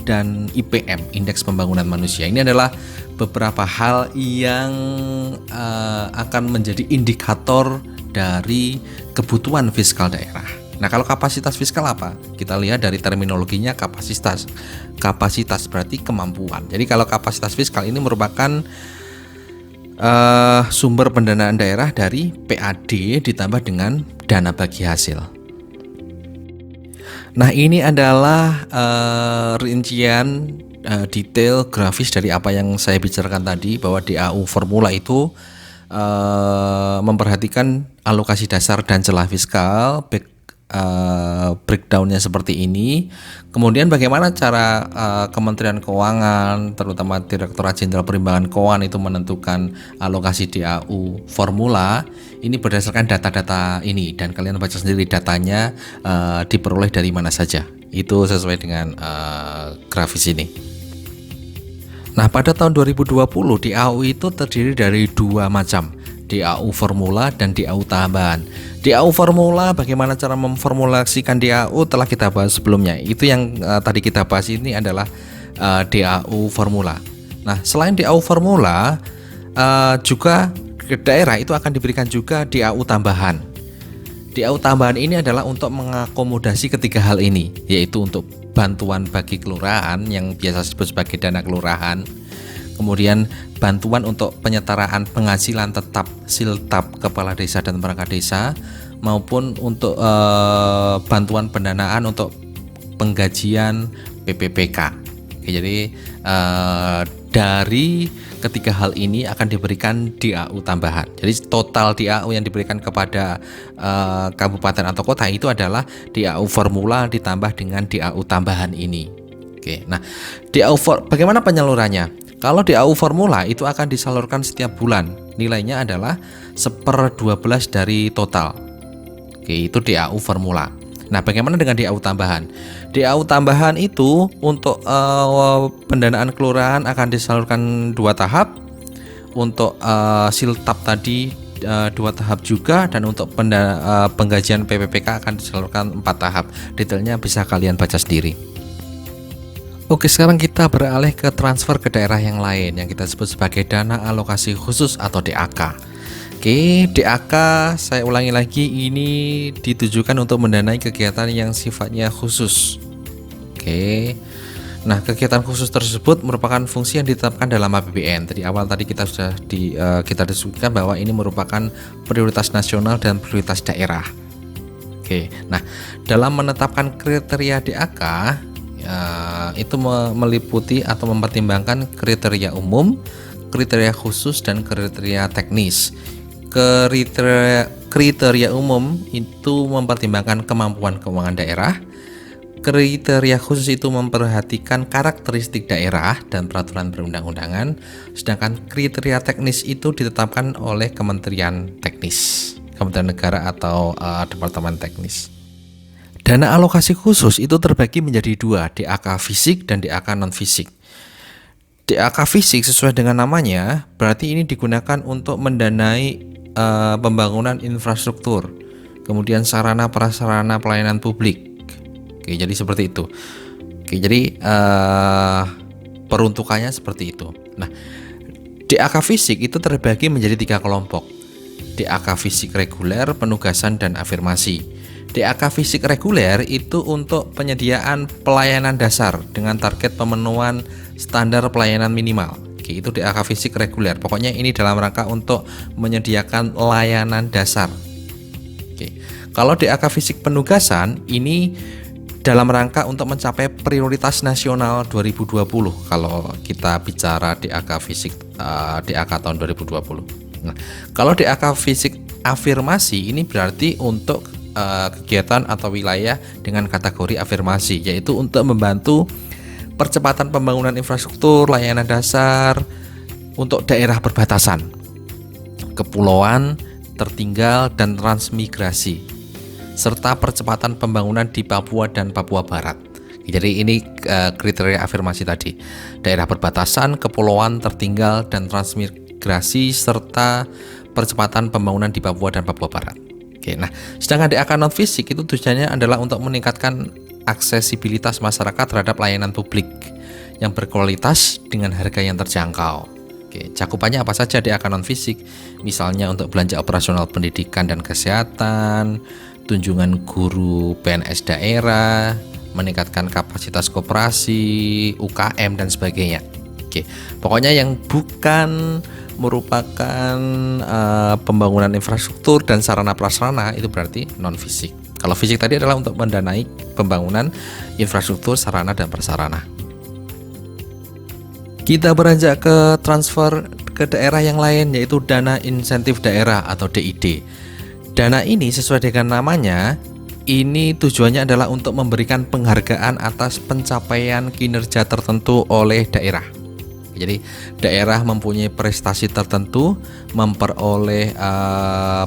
dan IPM, indeks pembangunan manusia. Ini adalah beberapa hal yang akan menjadi indikator dari kebutuhan fiskal daerah. Nah, kalau kapasitas fiskal apa? Kita lihat dari terminologinya kapasitas. Kapasitas berarti kemampuan. Jadi kalau kapasitas fiskal ini merupakan sumber pendanaan daerah dari PAD ditambah dengan dana bagi hasil. Nah, ini adalah rincian detail grafis dari apa yang saya bicarakan tadi, bahwa DAU formula itu memperhatikan alokasi dasar dan celah fiskal. Breakdownnya seperti ini. Kemudian bagaimana cara Kementerian Keuangan, terutama Direktorat Jenderal Perimbangan Keuangan itu menentukan alokasi DAU formula. Ini berdasarkan data-data ini, dan kalian baca sendiri datanya diperoleh dari mana saja. Itu sesuai dengan grafis ini. Nah, pada tahun 2020 DAU itu terdiri dari dua macam, DAU formula dan DAU tambahan. DAU formula, bagaimana cara memformulasikan DAU telah kita bahas sebelumnya. Itu yang tadi kita bahas ini adalah DAU formula. Nah, selain DAU formula, juga ke daerah itu akan diberikan juga DAU tambahan. DAU tambahan ini adalah untuk mengakomodasi ketiga hal ini, yaitu untuk bantuan bagi kelurahan yang biasa disebut sebagai dana kelurahan, kemudian bantuan untuk penyetaraan penghasilan tetap siltap kepala desa dan perangkat desa, maupun untuk bantuan pendanaan untuk penggajian PPPK. Oke, jadi dari ketiga hal ini akan diberikan DAU tambahan. Jadi total DAU yang diberikan kepada kabupaten atau kota itu adalah DAU formula ditambah dengan DAU tambahan ini. Oke, nah bagaimana penyalurannya? Kalau DAU formula itu akan disalurkan setiap bulan, nilainya adalah 1/12 dari total. Oke, itu DAU formula. Nah, bagaimana dengan DAU tambahan? DAU tambahan itu untuk pendanaan kelurahan akan disalurkan 2 tahap, untuk siltap tadi 2 tahap juga, dan untuk penggajian PPPK akan disalurkan 4 tahap. Detailnya bisa kalian baca sendiri. Oke, sekarang kita beralih ke transfer ke daerah yang lain yang kita sebut sebagai dana alokasi khusus atau DAK. Oke, DAK saya ulangi lagi, ini ditujukan untuk mendanai kegiatan yang sifatnya khusus. Oke. Nah, kegiatan khusus tersebut merupakan fungsi yang ditetapkan dalam APBN. Tadi awal kita sudah kita diskusikan bahwa ini merupakan prioritas nasional dan prioritas daerah. Oke, nah dalam menetapkan kriteria DAK itu meliputi atau mempertimbangkan kriteria umum, kriteria khusus, dan kriteria teknis. Kriteria umum itu mempertimbangkan kemampuan keuangan daerah. Kriteria khusus itu memperhatikan karakteristik daerah dan peraturan perundang-undangan, sedangkan kriteria teknis itu ditetapkan oleh Kementerian Teknis, Kementerian Negara atau Departemen Teknis. Dana alokasi khusus itu terbagi menjadi dua, DAK fisik dan DAK non-fisik. DAK fisik sesuai dengan namanya, berarti ini digunakan untuk mendanai pembangunan infrastruktur, kemudian sarana prasarana pelayanan publik. Oke, jadi seperti itu. Oke, jadi peruntukannya seperti itu. Nah, DAK fisik itu terbagi menjadi 3 kelompok. DAK fisik reguler, penugasan, dan afirmasi. DAK fisik reguler itu untuk penyediaan pelayanan dasar dengan target pemenuhan standar pelayanan minimal. Oke, itu DAK fisik reguler. Pokoknya ini dalam rangka untuk menyediakan layanan dasar. Oke. Kalau DAK fisik penugasan ini dalam rangka untuk mencapai prioritas nasional 2020 kalau kita bicara DAK fisik DAK tahun 2020. Nah, kalau DAK fisik afirmasi ini berarti untuk kegiatan atau wilayah dengan kategori afirmasi, yaitu untuk membantu percepatan pembangunan infrastruktur, layanan dasar untuk daerah perbatasan, kepulauan, tertinggal, dan transmigrasi, serta percepatan pembangunan di Papua dan Papua Barat. Jadi ini kriteria afirmasi tadi, daerah perbatasan, kepulauan, tertinggal, dan transmigrasi, serta percepatan pembangunan di Papua dan Papua Barat. Oke, nah sedangkan DAK non fisik itu tujuannya adalah untuk meningkatkan aksesibilitas masyarakat terhadap layanan publik yang berkualitas dengan harga yang terjangkau. Oke, cakupannya apa saja DAK non fisik? Misalnya untuk belanja operasional pendidikan dan kesehatan, tunjangan guru PNS daerah, meningkatkan kapasitas koperasi, UKM, dan sebagainya. Oke, pokoknya yang bukan merupakan pembangunan infrastruktur dan sarana prasarana itu berarti non fisik. Kalau fisik tadi adalah untuk mendanai pembangunan infrastruktur, sarana, dan prasarana. Kita beranjak ke transfer ke daerah yang lain, yaitu dana insentif daerah atau DID. Dana ini sesuai dengan namanya, ini tujuannya adalah untuk memberikan penghargaan atas pencapaian kinerja tertentu oleh daerah. Jadi daerah mempunyai prestasi tertentu, memperoleh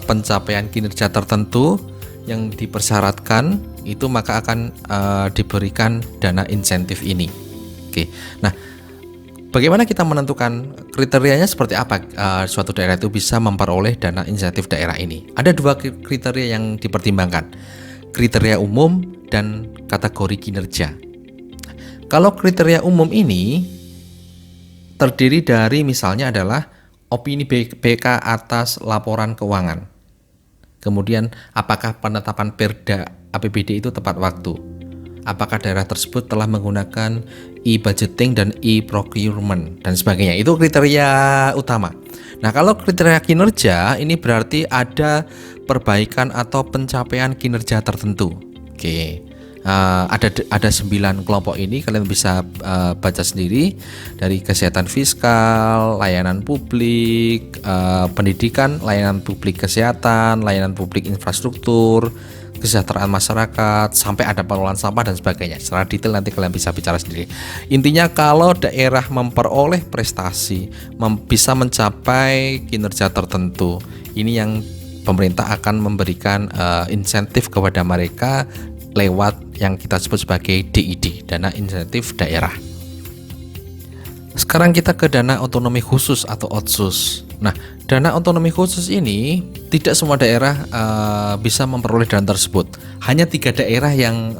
pencapaian kinerja tertentu yang dipersyaratkan, itu maka akan diberikan dana insentif ini. Oke, nah bagaimana kita menentukan kriterianya seperti apa suatu daerah itu bisa memperoleh dana insentif daerah ini? Ada 2 kriteria yang dipertimbangkan, kriteria umum dan kategori kinerja. Kalau kriteria umum ini terdiri dari misalnya adalah opini BK atas laporan keuangan. Kemudian apakah penetapan Perda APBD itu tepat waktu? Apakah daerah tersebut telah menggunakan e-budgeting dan e-procurement dan sebagainya. Itu kriteria utama. Nah, kalau kriteria kinerja ini berarti ada perbaikan atau pencapaian kinerja tertentu. Oke. Ada 9 kelompok ini, kalian bisa baca sendiri, dari kesehatan fiskal, layanan publik, pendidikan, layanan publik kesehatan, layanan publik infrastruktur, kesejahteraan masyarakat, sampai ada pengelolaan sampah dan sebagainya. Secara detail nanti kalian bisa bicara sendiri. Intinya kalau daerah memperoleh prestasi, bisa mencapai kinerja tertentu, ini yang pemerintah akan memberikan insentif kepada mereka lewat yang kita sebut sebagai DID, dana insentif daerah. Sekarang kita ke dana otonomi khusus atau otsus. Nah, dana otonomi khusus ini tidak semua daerah bisa memperoleh dana tersebut. Hanya 3 daerah yang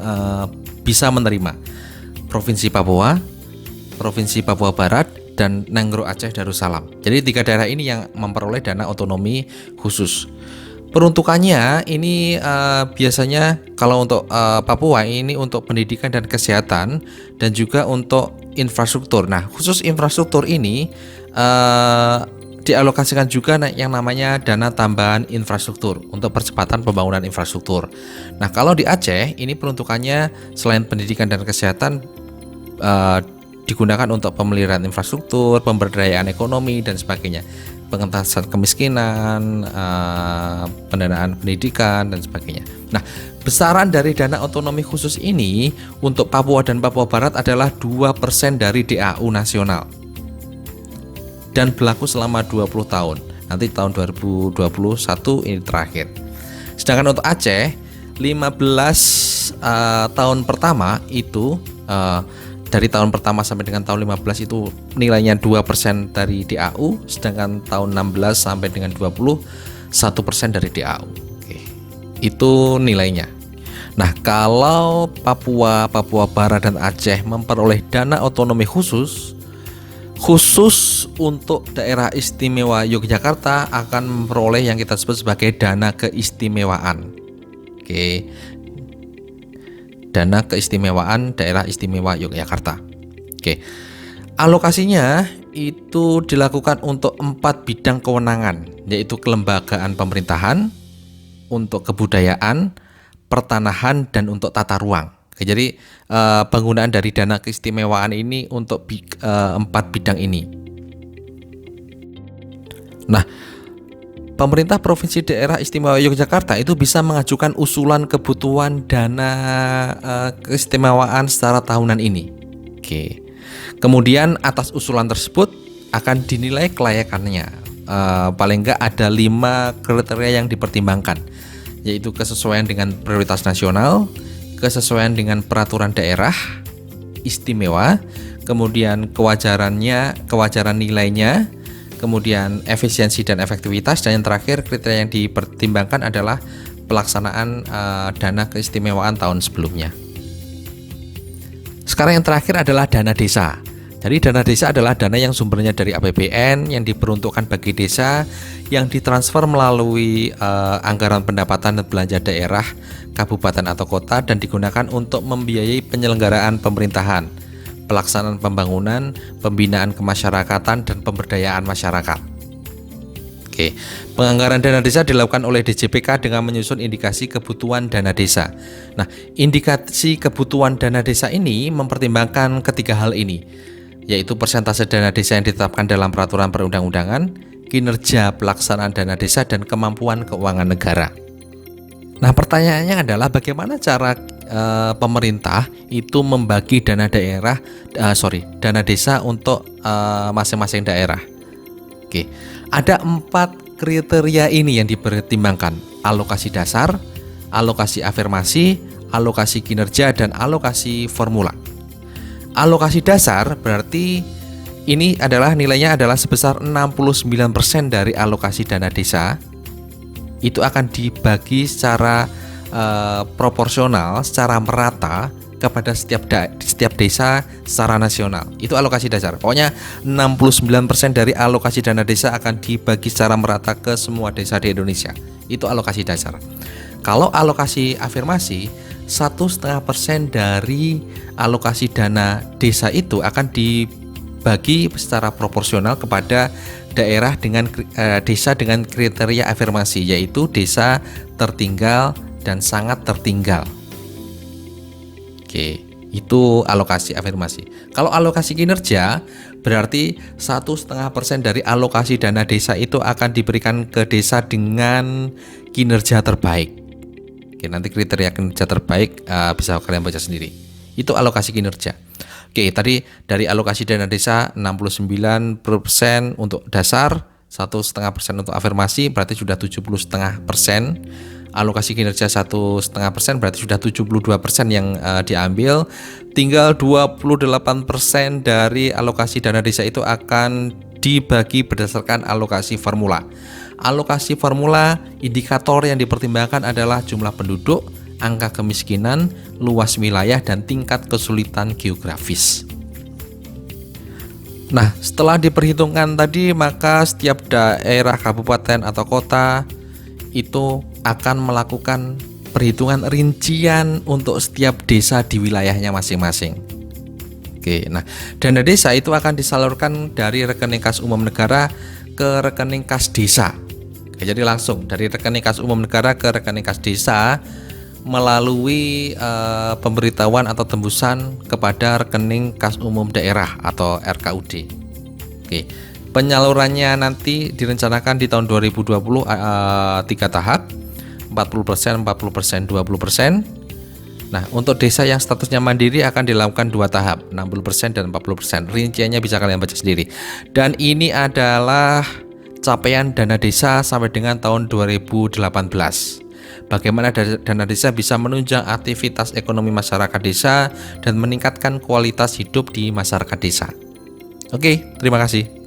bisa menerima: Provinsi Papua, Provinsi Papua Barat, dan Nanggroe Aceh Darussalam. Jadi 3 daerah ini yang memperoleh dana otonomi khusus. Peruntukannya ini biasanya kalau untuk Papua ini untuk pendidikan dan kesehatan dan juga untuk infrastruktur. Nah, khusus infrastruktur ini dialokasikan juga yang namanya dana tambahan infrastruktur untuk percepatan pembangunan infrastruktur. Nah, kalau di Aceh ini peruntukannya selain pendidikan dan kesehatan digunakan untuk pemeliharaan infrastruktur, pemberdayaan ekonomi dan sebagainya, pengentasan kemiskinan, pendanaan pendidikan dan sebagainya. Nah, besaran dari dana otonomi khusus ini untuk Papua dan Papua Barat adalah 2% dari DAU nasional dan berlaku selama 20 tahun. Nanti tahun 2021 ini terakhir. Sedangkan untuk Aceh 15 tahun pertama itu dari tahun pertama sampai dengan tahun 15 itu nilainya 2% dari DAU, sedangkan tahun 16 sampai dengan 20 1% dari DAU. Oke. Itu nilainya. Nah, kalau Papua Barat dan Aceh memperoleh dana otonomi khusus untuk daerah istimewa Yogyakarta akan memperoleh yang kita sebut sebagai dana keistimewaan. Oke. Dana keistimewaan daerah istimewa Yogyakarta. Oke. Alokasinya itu dilakukan untuk 4 bidang kewenangan, yaitu kelembagaan pemerintahan, untuk kebudayaan, pertanahan, dan untuk tata ruang. Oke, jadi penggunaan dari dana keistimewaan ini untuk 4 bidang ini. Nah, pemerintah Provinsi Daerah Istimewa Yogyakarta itu bisa mengajukan usulan kebutuhan dana keistimewaan secara tahunan ini. Oke. Kemudian atas usulan tersebut akan dinilai kelayakannya. Paling enggak ada 5 kriteria yang dipertimbangkan, yaitu kesesuaian dengan prioritas nasional, kesesuaian dengan peraturan daerah istimewa, kemudian kewajaran nilainya, kemudian efisiensi dan efektivitas, dan yang terakhir kriteria yang dipertimbangkan adalah pelaksanaan dana keistimewaan tahun sebelumnya. Sekarang yang terakhir adalah dana desa. Jadi dana desa adalah dana yang sumbernya dari APBN yang diperuntukkan bagi desa yang ditransfer melalui anggaran pendapatan dan belanja daerah, kabupaten atau kota dan digunakan untuk membiayai penyelenggaraan pemerintahan, pelaksanaan pembangunan, pembinaan kemasyarakatan dan pemberdayaan masyarakat. Oke, penganggaran dana desa dilakukan oleh DJPK dengan menyusun indikasi kebutuhan dana desa. Nah, indikasi kebutuhan dana desa ini mempertimbangkan ketiga hal ini, yaitu persentase dana desa yang ditetapkan dalam peraturan perundang-undangan, kinerja pelaksanaan dana desa, dan kemampuan keuangan negara. Nah, pertanyaannya adalah bagaimana cara pemerintah itu membagi dana desa untuk masing-masing daerah. Oke, ada 4 kriteria ini yang dipertimbangkan: alokasi dasar, alokasi afirmasi, alokasi kinerja, dan alokasi formula. Alokasi dasar berarti ini adalah nilainya adalah sebesar 69% dari alokasi dana desa. Itu akan dibagi secara proporsional, secara merata kepada setiap desa secara nasional. Itu alokasi dasar. Pokoknya 69% dari alokasi dana desa akan dibagi secara merata ke semua desa di Indonesia. Itu alokasi dasar. Kalau alokasi afirmasi, 1,5% dari alokasi dana desa itu akan dibagi secara proporsional kepada daerah dengan desa dengan kriteria afirmasi, yaitu desa tertinggal dan sangat tertinggal. Oke, itu alokasi afirmasi. Kalau alokasi kinerja berarti 1,5% dari alokasi dana desa itu akan diberikan ke desa dengan kinerja terbaik. Oke, nanti kriteria kinerja terbaik bisa kalian baca sendiri. Itu alokasi kinerja. Oke, tadi dari alokasi dana desa 69% untuk dasar, 1,5% untuk afirmasi, berarti sudah 70,5%. Alokasi kinerja 1,5% berarti sudah 72% yang diambil. Tinggal 28% dari alokasi dana desa itu akan dibagi berdasarkan alokasi formula. Alokasi formula, indikator yang dipertimbangkan adalah jumlah penduduk, angka kemiskinan, luas wilayah, dan tingkat kesulitan geografis. Nah, setelah diperhitungkan tadi, maka setiap daerah, kabupaten atau kota itu akan melakukan perhitungan rincian untuk setiap desa di wilayahnya masing-masing. Oke, nah dana desa itu akan disalurkan dari rekening kas umum negara ke rekening kas desa. Oke, jadi langsung dari rekening kas umum negara ke rekening kas desa melalui pemberitahuan atau tembusan kepada rekening kas umum daerah atau RKUD. Oke, penyalurannya nanti direncanakan di tahun 2020 3 tahap, 40%, 40%, 20%. Nah, untuk desa yang statusnya mandiri akan dilakukan 2 tahap, 60% dan 40%. Rinciannya bisa kalian baca sendiri. Dan ini adalah capaian dana desa sampai dengan tahun 2018. Bagaimana dana desa bisa menunjang aktivitas ekonomi masyarakat desa dan meningkatkan kualitas hidup di masyarakat desa. Oke, terima kasih.